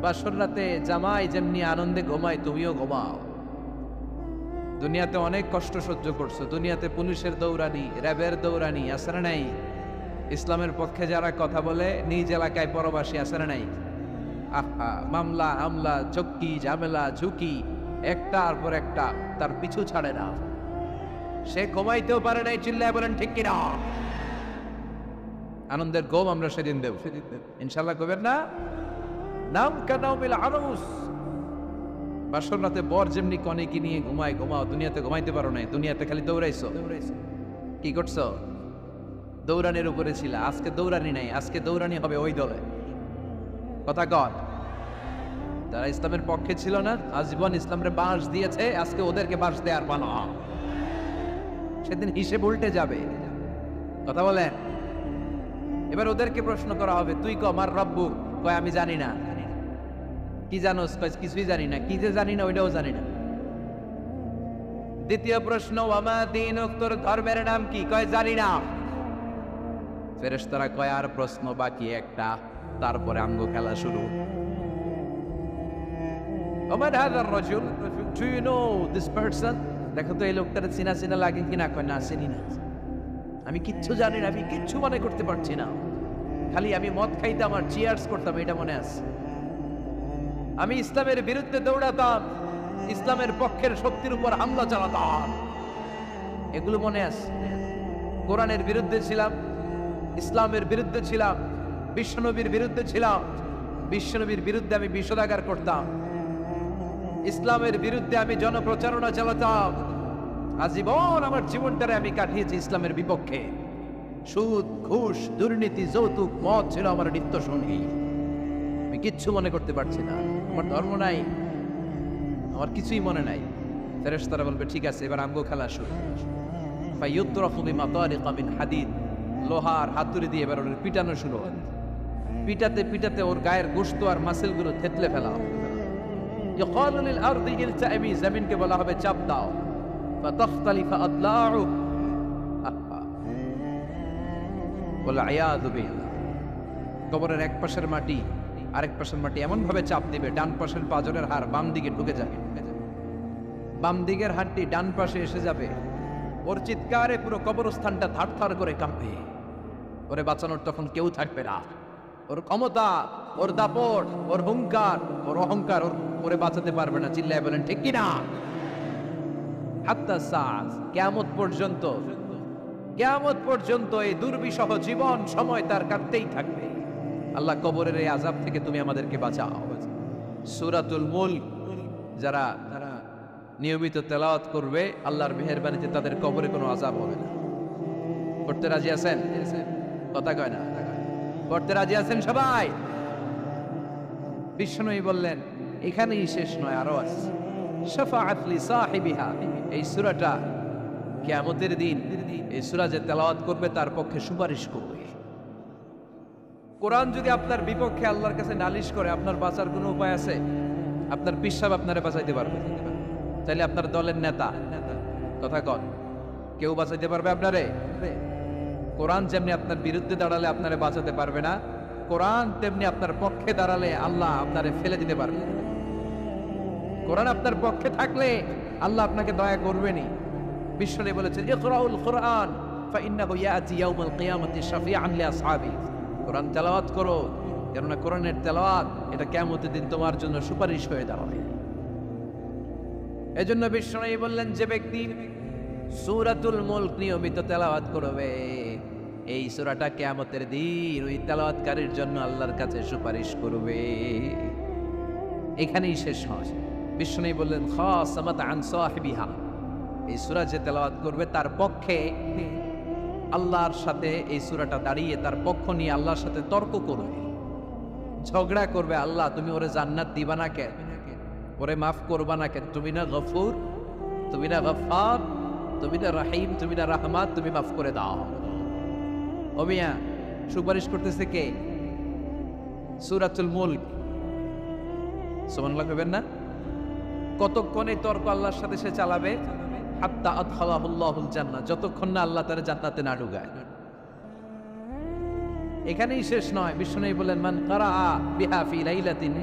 বাসর রাতে জামাই যেমনি আনন্দে ঘুমায় তুমিও ঘুমাও। দুনিয়াতে অনেক কষ্ট সহ্য করছো, দুনিয়াতে পুলিশের দৌড়ানি, র্যাবের দৌড়ানি, আছে না নাই? ইসলামের পক্ষে যারা কথা বলে নিজ এলাকায় পরবাসী, আছে না নাই? আহা, মামলা আমলা, চক্কি ঝামেলা ঝুঁকি একটার পর একটা, তার পিছু ছাড়ে না। সে ঘুমাইতেও পারে নাই, চিল্লায় বলেন ঠিক কিনা? আনন্দের ঘুম আমরা সেদিন দেব, ইনশাল্লাহ। কবেন না? নাম কানাউমিল আরুস। বাসর রাতে বর যেমনি কনেকে নিয়ে ঘুমায় ঘুমাও। দুনিয়াতে ঘুমাইতে পারো নাই, দুনিয়াতে খালি দৌড়াইছো। কি করছো? দৌড়ানির উপরে ছিল। আজকে দৌড়ানি নাই, আজকে দৌড়ানি হবে ওই দলে। কথা কর, যারা ইসলামের পক্ষে ছিল না, আজীবন ইসলামের বাঁশ দিয়েছে, আজকে ওদেরকে বাঁশ দেওয়ার পালা। সেদিন হিসেব উল্টে যাবে। কথা বলেন। এবার ওদেরকে প্রশ্ন করা হবে, তুই ক আমার রব্বু? কয় আমি জানি না। কি জানোস? কয় কিছুই জানি না। কি যে জানি না ওইটাও জানি না। দ্বিতীয় প্রশ্ন, ওয়ামা দীনুক, তোর ধর্মের নাম কি? কয় জানি না। ফেরেশতারা কয় আর প্রশ্ন বাকি একটা, তারপরে আঙ্গ খেলা শুরু। ওমান হাযার রাজুল, do you know this person? দেখো তো এই লোকটার চিনা চিনা লাগে কিনা। কয় না, চিনি না। আমি কিচ্ছু জানি না, আমি কিচ্ছু মনে করতে পারছি না। খালি আমি মদ খাইতাম আর চিয়ার্স করতাম, এটা মনে আছে। আমি ইসলামের বিরুদ্ধে দৌড়াতাম, ইসলামের পক্ষের শক্তির উপর হামলা চালাতাম, এগুলো মনে আছে। কোরআনের বিরুদ্ধে ছিলাম, ইসলামের বিরুদ্ধে ছিলাম, বিশ্বনবীর বিরুদ্ধে ছিলাম। বিশ্বনবীর বিরুদ্ধে আমি বিষোদাগার করতাম, ইসলামের বিরুদ্ধে আমি জনপ্রচারণা চালাতাম। আজীবন আমার জীবনটারে আমি কাটিয়েছি ইসলামের বিপক্ষে। সুদ, ঘুষ, দুর্নীতি, যৌতুক, মদ ছিল আমার নিত্য সঙ্গী। আমি কিচ্ছু মনে করতে পারছি না, আমার ধর্ম নাই, আমার কিছুই মনে নাই। ফেরেশতারা বলবে ঠিক আছে, এবার আঙ্গো খেলা শুরু। ফায়ুতরাফু বিমাতারিকা মিন হাদিদ, লোহার হাতুড়ি দিয়ে এবার ওর পিটানো শুরু। পিটাতে পিটাতে ওর গায়ের গোশত আর মাসেলগুলো থেতলে ফেলা। ইয়কালু লিল আরদি ইলতাইমি, জমিনকে বলা হবে চাপ দাও। ফাতাখতালিফু আদলাউ, ওয়াল আয়াযু বিল্লাহ। কবরের এক পাশের মাটি আরেক পাশের মাটি এমন ভাবে চাপ দিবে, ডান পাশের পাঁজরের হাড় বাম দিকে ঢুকে যাবে, বাম দিকের হাড়টি ডান পাশে এসে যাবে। ওর চিৎকারে পুরো কবরস্থানটা থারথার করে কাঁপবে। ওরে বাঁচানোর তখন কেউ থাকবে না। ওর ক্ষমতা, ওর দাপট, ওর হুঙ্কার, ওর অহংকার ওরে বাঁচাতে পারবে না। চিল্লায় বলেন ঠিক কিনা? হাত্তা সাআত, কিয়ামত পর্যন্ত, কিয়ামত পর্যন্ত এই দুর্বিষহ জীবন সময় তার কাটতেই থাকবে। আল্লাহ কবরের এই আযাব থেকে তুমি আমাদেরকে বাঁচাও। সূরাতুল মুলক যারা নিয়মিত তেলাওয়াত করবে, আল্লাহর মেহেরবানিতে তাদের কবরে কোনো আযাব হবে না। পড়তে রাজি আছেন? কথা কয় না। পড়তে রাজি আছেন সবাই? বিষ্ণুই বললেন এখানেই শেষ নয়, আরো আছে। শাফাআত লি সাহিবিহা, এই সূরাটা কিয়ামতের দিন এই সূরা যে তেলাওয়াত করবে তার পক্ষে সুপারিশ করবে। কোরআন যদি আপনার বিপক্ষে আল্লাহর কাছে নালিশ করে, আপনার বাঁচার কোনো উপায় আছে? আপনার পিসাব আপনারে বাঁচাইতে পারবে? তাইলে আপনার দলের নেতা কথা কন, কেউ বাঁচাইতে পারবে আপনারে? কোরআন যেমনি আপনার বিরুদ্ধে দাঁড়ালে আপনারে বাঁচাতে পারবে না, কোরআন তেমনি আপনার পক্ষে দাঁড়ালে আল্লাহ আপনারে ফেলে দিতে পারবে। কোরআন আপনার পক্ষে থাকলে আল্লাহ আপনাকে দয়া করবেনি। বিশ্বনবী বলেছেন, ইকরাউল কোরআন ফাইন্নাহু ইয়াতি ইয়াউমাল কিয়ামাতি শাফিআন লিআসহাবি। কোরআন তেলাওয়াত করো, কেননা কোরআনের তেলাওয়াত এটা কিয়ামতের দিন তোমার জন্য সুপারিশ হয়ে দাঁড়াবে। এজন্য বিশ্বনবী বললেন, যে ব্যক্তি সূরাতুল মুলক নিয়মিত তেলাওয়াত করবে, এই সূরাটা কিয়ামতের দিন ওই তেলাওয়াতকারীর জন্য আল্লাহর কাছে সুপারিশ করবে। এখানেই শেষ হয়। বিশ্বনবী বললেন, খাসামাত আন সাহিবিহা, এই সূরা যে তেলাওয়াত করবে তার পক্ষে আল্লাহর সাথে এই সূরাটা দাঁড়িয়ে তার পক্ষ নিয়ে আল্লাহর সাথে তর্ক করবে, ঝগড়া করবে। আল্লাহ তুমি ওরে জান্নাত দিবা না কেন? ওরে মাফ করবা না কেন? তুমি না গফুর, তুমি না গফফার, তুমি না রাহিম, তুমি না রাহমাত, তুমি মাফ করে দাও। ও মিয়া, সুপারিশ করতেছে কে? সূরাতুল মুলক। সুবহানাল্লাহ কইবেন না? কতক্ষণ এই তর্ক আল্লাহর সাথে সে চালাবে? হাত্তা আদখালাহুল্লাহুল জান্নাহ, যতক্ষণ না আল্লাহ তার জান্নাতে না ঢুকায়। এখানেই শেষ নয়। বিশ্বনবী বলেন, মান কারাআ বিহা ফি লাইলাতিন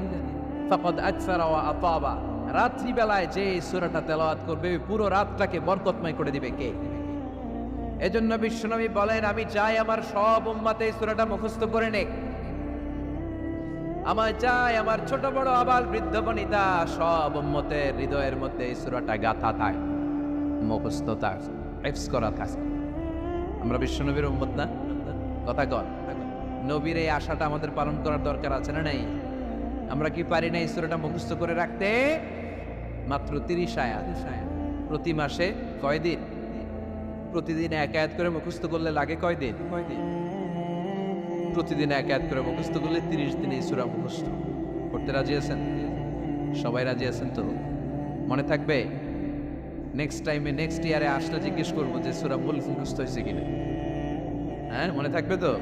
ফাকাদ আকসারা ওয়া আতাবা, রাত্রি বেলায় যে সূরাটা তেলাওয়াত করবে পুরো রাতটাকে বরকতময় করে দিবে কে? এজন্য বিশ্বনবী বলেন, আমি চাই আমার সব উম্মত এই সূরাটা মুখস্থ করে নেক। আমার চাই আমার ছোট বড় আবাল বৃদ্ধ বনিতা সব উম্মতের হৃদয়ের মধ্যে এই সূরাটা গাঁথা থাক, মুখস্থ থাক, হিফজ করা থাক। আমরা বিশ্বনবীর উম্মত না? কথা কন। নবীর এই আশাটা আমাদের পালন করার দরকার আছে না নাই? আমরা কি পারি না এই সূরাটা মুখস্থ করে রাখতে? মাত্র 30 আয়াত, প্রতি মাসে কয় দিন? প্রতিদিন এক আয়াত করে মুখস্থ করলে লাগে কয় দিন? প্রতিদিন এক আয়াত করে মুখস্থ করলে 30 দিনে এই সূরা মুখস্থ করতে রাজি আছেন? সবাই রাজি আছেন তো? মনে থাকবে? নেক্সট টাইমে নেক্সট ইয়ারে আসলে জিজ্ঞেস করবো যে সূরা মুলক মুখস্থ হয়েছে কিনা। হ্যাঁ, মনে থাকবে তো?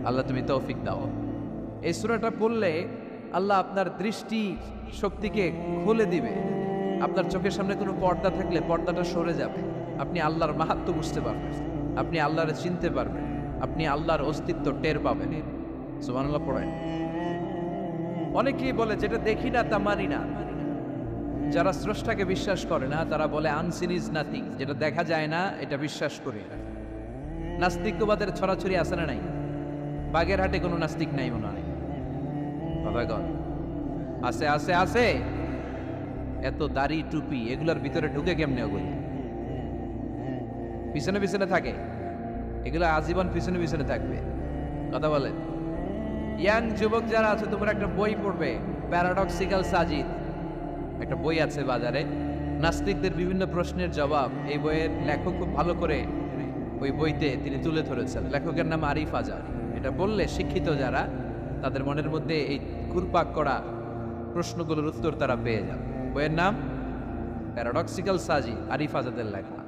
আল্লাহ তুমি তৌফিক দাও। এই সূরাটা পড়লে আল্লাহ আপনার দৃষ্টি শক্তিকে খুলে দিবে। আপনার চোখের সামনে কোনো পর্দা থাকলে পর্দাটা সরে যাবে। আপনি আল্লাহর মাহাত্ম্য বুঝতে পারবেন, আপনি আল্লাহরে চিনতে পারবেন, আপনি আল্লাহর অস্তিত্ব টের পাবেন। সুবহানাল্লাহ পড়েন। অনেকেই বলে যেটা দেখি না তা মানি না। যারা স্রষ্টাকে বিশ্বাস করে না তারা বলে আনসিন ইজ নাথিং, যেটা দেখা যায় না এটা বিশ্বাস করি না। নাস্তিকবাদের ছড়াছড়ি আছে না নাই? বাগেরহাটে কোনো নাস্তিক নাই মনে হয়? বাবাগণ আছে, আছে, আছে। এত দাড়ি টুপি এগুলোর ভিতরে ঢুকে কেমনে? ওগুলো পিছনে পিছনে থাকে, এগুলো আজীবন পিছনে পিছনে থাকবে। কথা বলেন। ইয়াং যুবক যারা আছে, তোমরা একটা বই পড়বে, প্যারাডক্সিক্যাল সাজিদ, একটা বই আছে বাজারে, নাস্তিকদের বিভিন্ন প্রশ্নের জবাব। এই বইয়ের লেখক খুব ভালো করে ওই বইতে তিনি তুলে ধরেছেন। লেখকের নাম আরিফ আজাদ। এটা বললে শিক্ষিত যারা, তাদের মনের মধ্যে এই ঘুরপাক করা প্রশ্নগুলোর উত্তর তারা পেয়ে যাবে। বইয়ের নাম প্যারাডক্সিক্যাল সাজিদ, আরিফ আজাদের লেখা।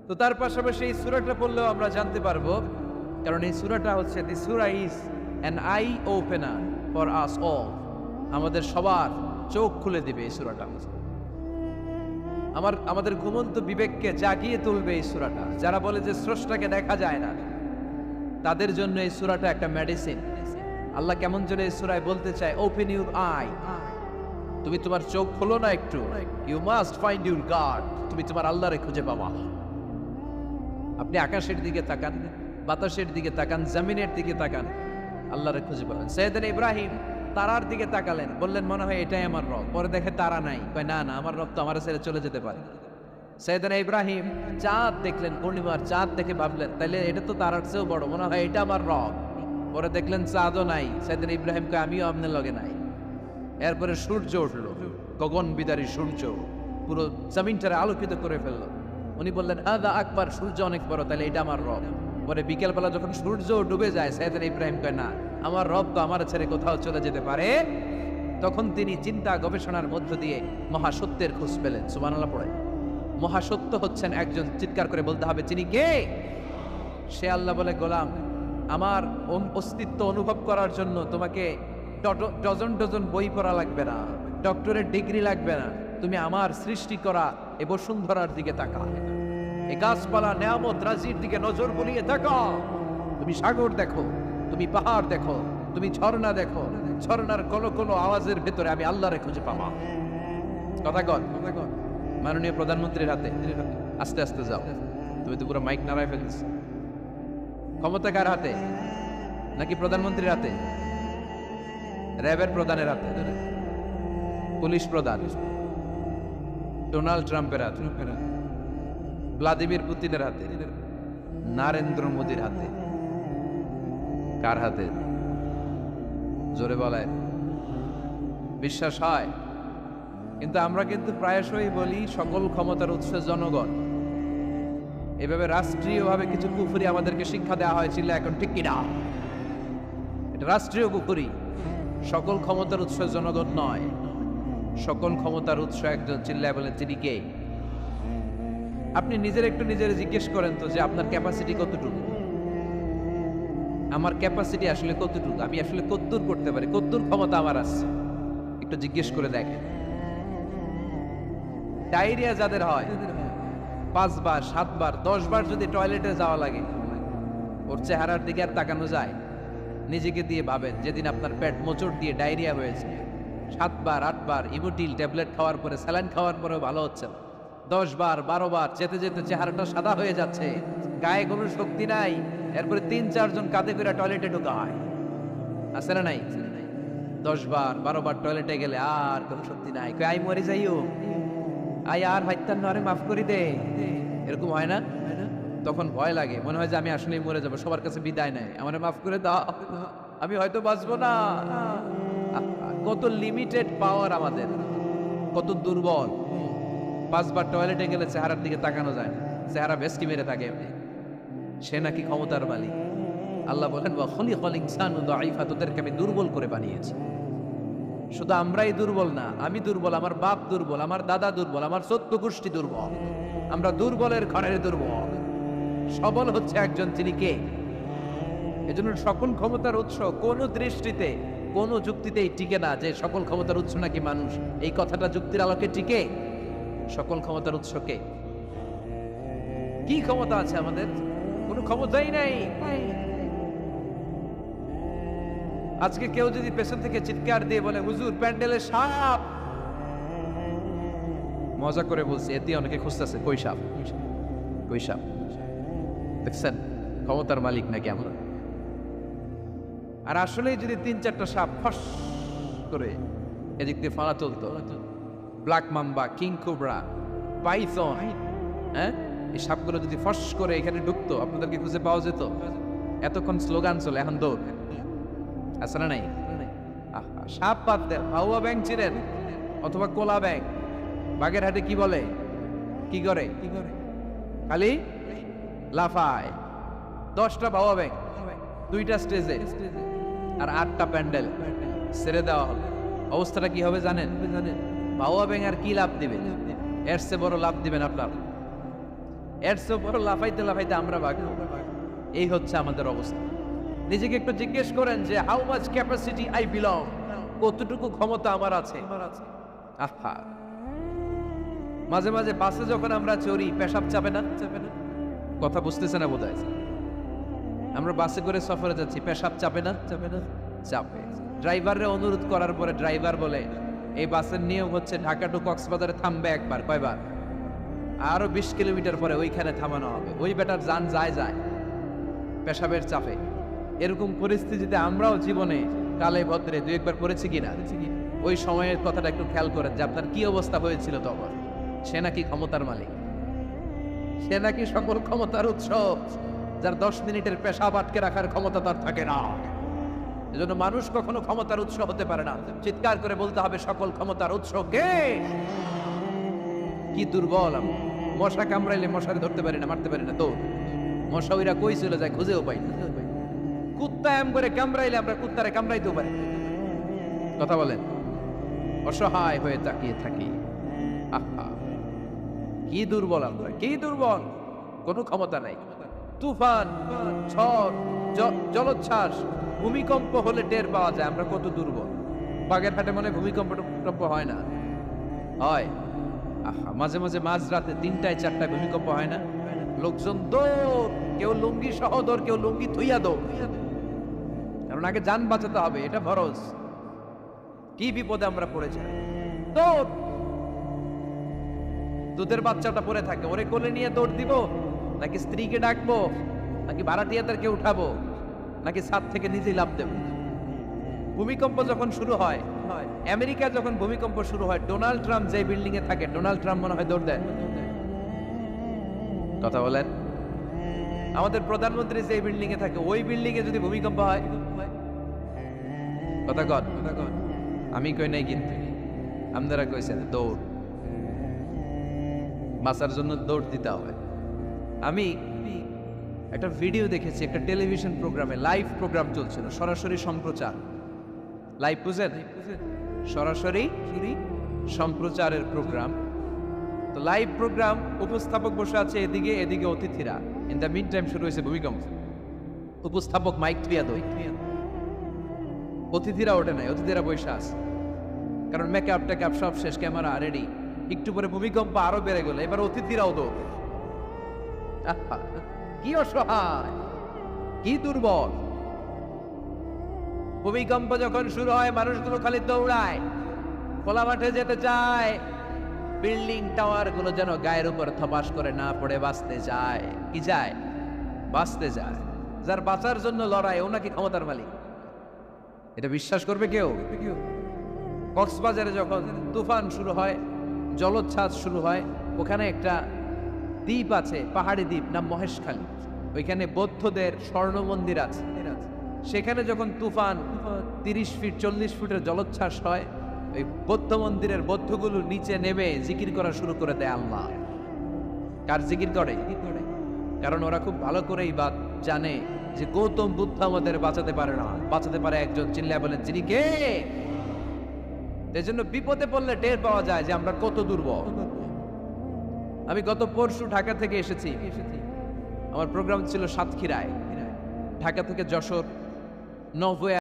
তো তার পাশাপাশি এই সূরাটা পড়লেও আমরা জানতে পারবো, কারণ এই সূরাটা হচ্ছে দি সূরা is an eye opener for us all. আমাদের সবার চোখ খুলে দিবে এই সূরাটা। আমাদের ঘুমন্ত বিবেককে জাগিয়ে তুলবে এই সূরাটা। যারা বলে যে স্রষ্টাকে দেখা যায় না, তাদের জন্য এই সূরাটা একটা মেডিসিন। আল্লাহ কেমন যেন এই সূরায় বলতে চায়, ওপেন ইউর আই, তুমি তোমার চোখ খোলো না একটু। You must find your God, তুমি তোমার আল্লাহরে খুঁজে পাবা। আপনি আকাশের দিকে তাকান, বাতাসের দিকে তাকান, জমিনের দিকে তাকান, আল্লাহরে খুঁজে পাবেন। সাইয়েদনা ইব্রাহিম তারার দিকে তাকালেন, বললেন মনে হয় এটাই আমার রব। পরে দেখে তারা নাই, কয় না না, আমার রব তো আমার ছেড়ে চলে যেতে পারে। সাইয়েদনা ইব্রাহিম চাঁদ দেখলেন, পূর্ণিমার চাঁদ দেখে ভাবলেন তাইলে এটা তো তারার চেয়েও বড়, মনে হয় এটা আমার রব। পরে দেখলেন চাঁদও নাই। সাইয়েদনা ইব্রাহিম কয় আমিও আপনার লগে নাই। এরপরে সূর্য উঠলো, গগন বিদারী সূর্য পুরো জমিনটারে আলোকিত করে ফেললো। উনি বললেন আদা আকবার, সূর্য অনেক বড়, তাহলে এটা আমার রব। পরে বিকেলবেলা যখন সূর্য ডুবে যায়, সাইয়েদনা ইব্রাহিম কয় না, আমার রব তো আমার ছেড়ে কোথাও চলে যেতে পারে। তখন তিনি চিন্তা গবেষণার মধ্য দিয়ে মহাসত্যের খোঁজ পেলেন। সুবহানাল্লাহ পড়ে। মহাসত্য হচ্ছেন একজন, চিৎকার করে বলতে হবে তিনি কে? সে আল্লাহ বলে, গোলাম, আমার অস্তিত্ব অনুভব করার জন্য তোমাকে ডজন ডজন বই পড়া লাগবে না, ডক্টরের ডিগ্রি লাগবে না, তুমি আমার সৃষ্টি করা এ বসুন্ধরার দিকে তাকাও, এই গাছপালা নেয়ামত রাজির দিকে নজর বুলিয়ে তাকাও, তুমি সাগর দেখো, তুমি পাহাড় দেখো, তুমি ঝর্ণা দেখো, ঝর্ণার কলো কলো আওয়াজের ভেতরে আমি আল্লাহরে খুঁজে পাবো। কথা কর। মাননীয় প্রধানমন্ত্রীর হাতে, আস্তে আস্তে যাও, তুমি তো পুরো মাইক নাড়ায় ফেলিস। ক্ষমতা কার হাতে? নাকি প্রধানমন্ত্রীর হাতে? র্যাবের প্রধানের হাতে, পুলিশ প্রধান ডোনাল্ড ট্রাম্পের হাতে, ভ্লাদিমির পুতিনের হাতে, নরেন্দ্র মোদীর হাতে? কার হাতে? জোরে বলায় বিশ্বাস হয়? কিন্তু আমরা কিন্তু প্রায়শই বলি সকল ক্ষমতার উৎস জনগণ। এভাবে রাষ্ট্রীয়ভাবে কিছু কুফরি আমাদেরকে শিক্ষা দেওয়া হয়েছিল, এখন ঠিক কিনা? এটা রাষ্ট্রীয় কুফরি। সকল ক্ষমতার উৎস জনগণ নয়, সকল ক্ষমতার উৎস একজন, চিল্লায় বলেন তিনি কে? আপনি নিজের একটু নিজের জিজ্ঞেস করেন তো যে আপনার ক্যাপাসিটি কতটুকু? আমার ক্যাপাসিটি আসলে কতটুকু? আমি আসলে কতদূর করতে পারি, কতদূর ক্ষমতা আমার আছে? একটু জিজ্ঞেস করে দেখেন। ডায়রিয়া যাদের হয় 5 বার 7 বার 10 বার যদি টয়লেটে যাওয়া লাগে, ওর চেহারার দিকে আর তাকানো যায়? নিজেকে দিয়ে ভাবেন, যেদিন আপনার পেট মোচড় দিয়ে ডায়রিয়া হয়েছে, 7 বার 8 বার ইমোটিল ট্যাবলেট খাওয়ার পরে, স্যালাইন খাওয়ার পরেও ভালো হচ্ছে না, 10 বার 12 বার যেতে যেতে চেহারাটা সাদা হয়ে যাচ্ছে, গায়ে কোনো শক্তি নাই, এরপরে 3-4 জন কাঁধে করে টয়লেটে ঢোকা হয়, আছে না নাই? 10 বার 12 বার টয়লেটে গেলে আর কোনো শক্তি নাই, আই মরে যাইও, আই আর হাইতান নরে মাফ করি দে, এরকম হয় না? তখন ভয় লাগে, মনে হয় যে আমি আসলেই মরে যাবো, সবার কাছে বিদায় নেয়, আমারে মাফ করে দাও, আমি হয়তো বাঁচবো না। কত লিমিটেড পাওয়ার আমাদের, কত দুর্বল। 5 বার টয়লেটে গেলে চেহারার দিকে তাকানো যায় না, চেহারা ভেস্টি মেরে থাকে। সে নাকি ক্ষমতার মালিক। আল্লাহ বলেন, ওয়া খলিকাল ইনসানু দাঈফা, তোদেরকে আমি দুর্বল করে বানিয়েছি। শুধু আমরাই দুর্বল না, আমি দুর্বল, আমার বাপ দুর্বল, আমার দাদা দুর্বল, আমার 14 গোষ্ঠী দুর্বল, আমরা দুর্বলের ঘরের দুর্বল। সবল হচ্ছে একজন, তিনি কে? এজন্য সকল ক্ষমতার উৎস কোন দৃষ্টিতে, কোন যুক্তিতেই টিকে না যে সকল ক্ষমতার উৎস নাকি মানুষ। এই কথাটা যুক্তির আলোকে টিকে? সকল ক্ষমতার উৎস কে? কি ক্ষমতা আছে আমাদের? কোনো ক্ষমতাই নাই। আজকে কেউ যদি পেছন থেকে চিৎকার দিয়ে বলে, হুজুর প্যান্ডেলে সাপ, মজা করে বলছি, এতে অনেকে খুঁজতেছে কই সাপ, কই সাপ। দেখছেন ক্ষমতার মালিক নাকি আমরা? আর আসলেই যদি 3-4টা সাপ ফস করে এদিক দিয়ে ফালা চলতো, black mamba, king cobra, Python, হ্যাঁ, এই সাপগুলো যদি ফস করে এখানে ঢুকতো, আপনাদেরকে খুঁজে পাওয়া যেত? এতক্ষণ স্লোগান চলে, এখন দৌড়, আছে না নাই? সাপ বাদ দেন, ভাউয়া ব্যাং চিনেন? অথবা কোলা ব্যাং? বাগেরহাটে কি বলে, কি করে? খালি লাফায়। 10টা ভাউয়া ব্যাং, 2টা স্টেজে আর 8টা প্যান্ডেল ছেড়ে দেওয়া হবে, অবস্থাটা কি হবে জানেন? ভাউয়া ব্যাং আর কি লাভ দিবে? এর চেয়ে বড় লাভ দিবেন আপনার, এর চেয়ে বড় লাফাইতে লাফাইতে আমরা ভাগবো। এই হচ্ছে আমাদের অবস্থা। নিজেকে একটু জিজ্ঞেস করেন যে how much capacity I belong, কতটুকু ক্ষমতা আমার আছে। আহা, মাঝে মাঝে বাসে যখন আমরা চড়ি, পেশাব চাপে না? কথা বুঝতেছে না বোধহয়। আমরা বাসে করে সফরে যাচ্ছি, পেশাব চাপে না? চাপে। ড্রাইভাররে অনুরোধ করার পরে ড্রাইভার বলে, এই বাসের নিয়ম হচ্ছে ঢাকা টু কক্সবাজারে থামবে একবার, কয়বার? আরো 20 কিলোমিটার পরে ওইখানে থামানো হবে। ওই বেটার যান যায় পেশাবের চাপে। এরকম পরিস্থিতিতে আমরাও জীবনে কালে ভদ্রে 2-1 বার পড়েছি কিনা? ওই সময়ের কথাটা একটু খেয়াল করেন যে আপনার কি অবস্থা হয়েছিল তখন। সে নাকি ক্ষমতার মালিক, সে নাকি সকল ক্ষমতার উৎস, যার 10 মিনিটের পেশাব আটকে রাখার ক্ষমতা তার থাকে না। এজন্য মানুষ কখনো ক্ষমতার উৎস হতে পারে না। চিৎকার করে বলতে হবে, সকল ক্ষমতার উৎস কে? কি দুর্বল আমি। মশা কামড়াইলে মশারে ধরতে পারি না, মারতে পারি না, তো মশা ওইরা কই চলে যায় খুঁজেও পাই না। কুত্তা এম করে কামড়াইলে আমরা কুত্তারে কামড়াইতেও পারি। কথা বলেন, অসহায় হয়ে তাকিয়ে থাকি। আহা, কি দুর্বল আমরা, কি দুর্বল, কোনো ক্ষমতা নাই। তুফান, ঝড়, জলোচ্ছ্বাস, ভূমিকম্প হলে টের পাওয়া যায় আমরা কত দুর্বল। বাগেরহাটে মনে ভূমিকম্প হয় না? হয়। আহা, মাঝে মাঝে মাঝরাতে 3টায় 4টায় ভূমিকম্প হয় না? লোকজন দৌড়, কেউ লুঙ্গি সহ দৌড়, কেউ লুঙ্গি থুইয়া দৌড়, কারণ আগে যান বাঁচাতে হবে, এটা ফরজ। কি বিপদে আমরা পড়েছি, দৌড়। দুধের বাচ্চাটা পড়ে থাকে, ওরে কোলে নিয়ে দৌড় দিব, নাকি স্ত্রীকে ডাকবো, নাকি ভাড়াটিয়াদেরকে উঠাবো, নাকি ছাদ থেকে নিজেই লাফ দেব? ভূমিকম্প যখন শুরু হয়, আমেরিকা যখন ভূমিকম্প শুরু হয়, ডোনাল্ড ট্রাম্প যে বিল্ডিং এ থাকে, ডোনাল্ড ট্রাম্প মনে হয় দৌড় দেয়। কথা বলেন। আমাদের প্রধানমন্ত্রী যে বিল্ডিং এ থাকে, ওই বিল্ডিং এ যদি ভূমিকম্প হয়, কথা কন, আমি কই নাই, কিন্তু আপনারা কইছেন দৌড়। বাঁচার জন্য দৌড় দিতে হবে। আমি একটা ভিডিও দেখেছি, একটা টেলিভিশন প্রোগ্রামে, লাইভ প্রোগ্রাম চলছিল, সরাসরি সম্প্রচার। লাইভ বুঝেন? সরাসরি সম্প্রচারের প্রোগ্রাম। তো লাইভ প্রোগ্রাম, উপস্থাপক বসে আছে এদিকে, এদিকে অতিথিরা। ইন দ্য মিন টাইম শুরু হয়েছে ভূমিকম্প। উপস্থাপক মাইক থুইয়া দই, অতিথিরা ওঠে নাই, অতিথিরা বসে আছে, কারণ মেকআপ টেকআপ সব শেষ, ক্যামেরা রেডি। একটু পরে ভূমিকম্প আরো বেড়ে গেল, এবার অতিথিরাও দৌড়। কি অসহায়, কি দুর্বল। ভূমিকম্প যখন শুরু হয়, মানুষগুলো খালি দৌড়ায়, খোলা মাঠে যেতে চায়। বিল্ডিং টাওয়ার গুলো যেন গায়ের উপর থপাস করে না পড়ে বাঁচতে যায়। কি যায়? বাঁচতে যায়। যার বাঁচার জন্য লড়াই, ও নাকি ক্ষমতার মালিক। এটা বিশ্বাস করবে কেউ? কক্সবাজারে যখন তুফান শুরু হয়, জলোচ্ছ্বাস শুরু হয়, ওখানে একটা দ্বীপ আছে, পাহাড়ি দ্বীপ, নাম মহেশখালী। ওইখানে বৌদ্ধদের স্বর্ণ মন্দির আছে। সেখানে যখন তুফান 30 ফিট 40 ফুটের জলোচ্ছ্বাস হয়, ওই বৌদ্ধ মন্দিরের বৌদ্ধগুলো নিচে নেমে জিকির করা শুরু করে দেয় আল্লাহ। কার জিকির করে? কারণ ওরা খুব ভালো করেই জানে যে গৌতম বুদ্ধ আমাদের বাঁচাতে পারে না, বাঁচাতে পারে একজন। চিল্লায় বলেন, যিনি কে? এই জন্য বিপদে পড়লে টের পাওয়া যায় যে আমরা কত দুর্বল। আমি গত পরশু ঢাকা থেকে এসেছি। আমার প্রোগ্রাম ছিল সাতক্ষীরায়। ঢাকা থেকে যশোর, নভোয়া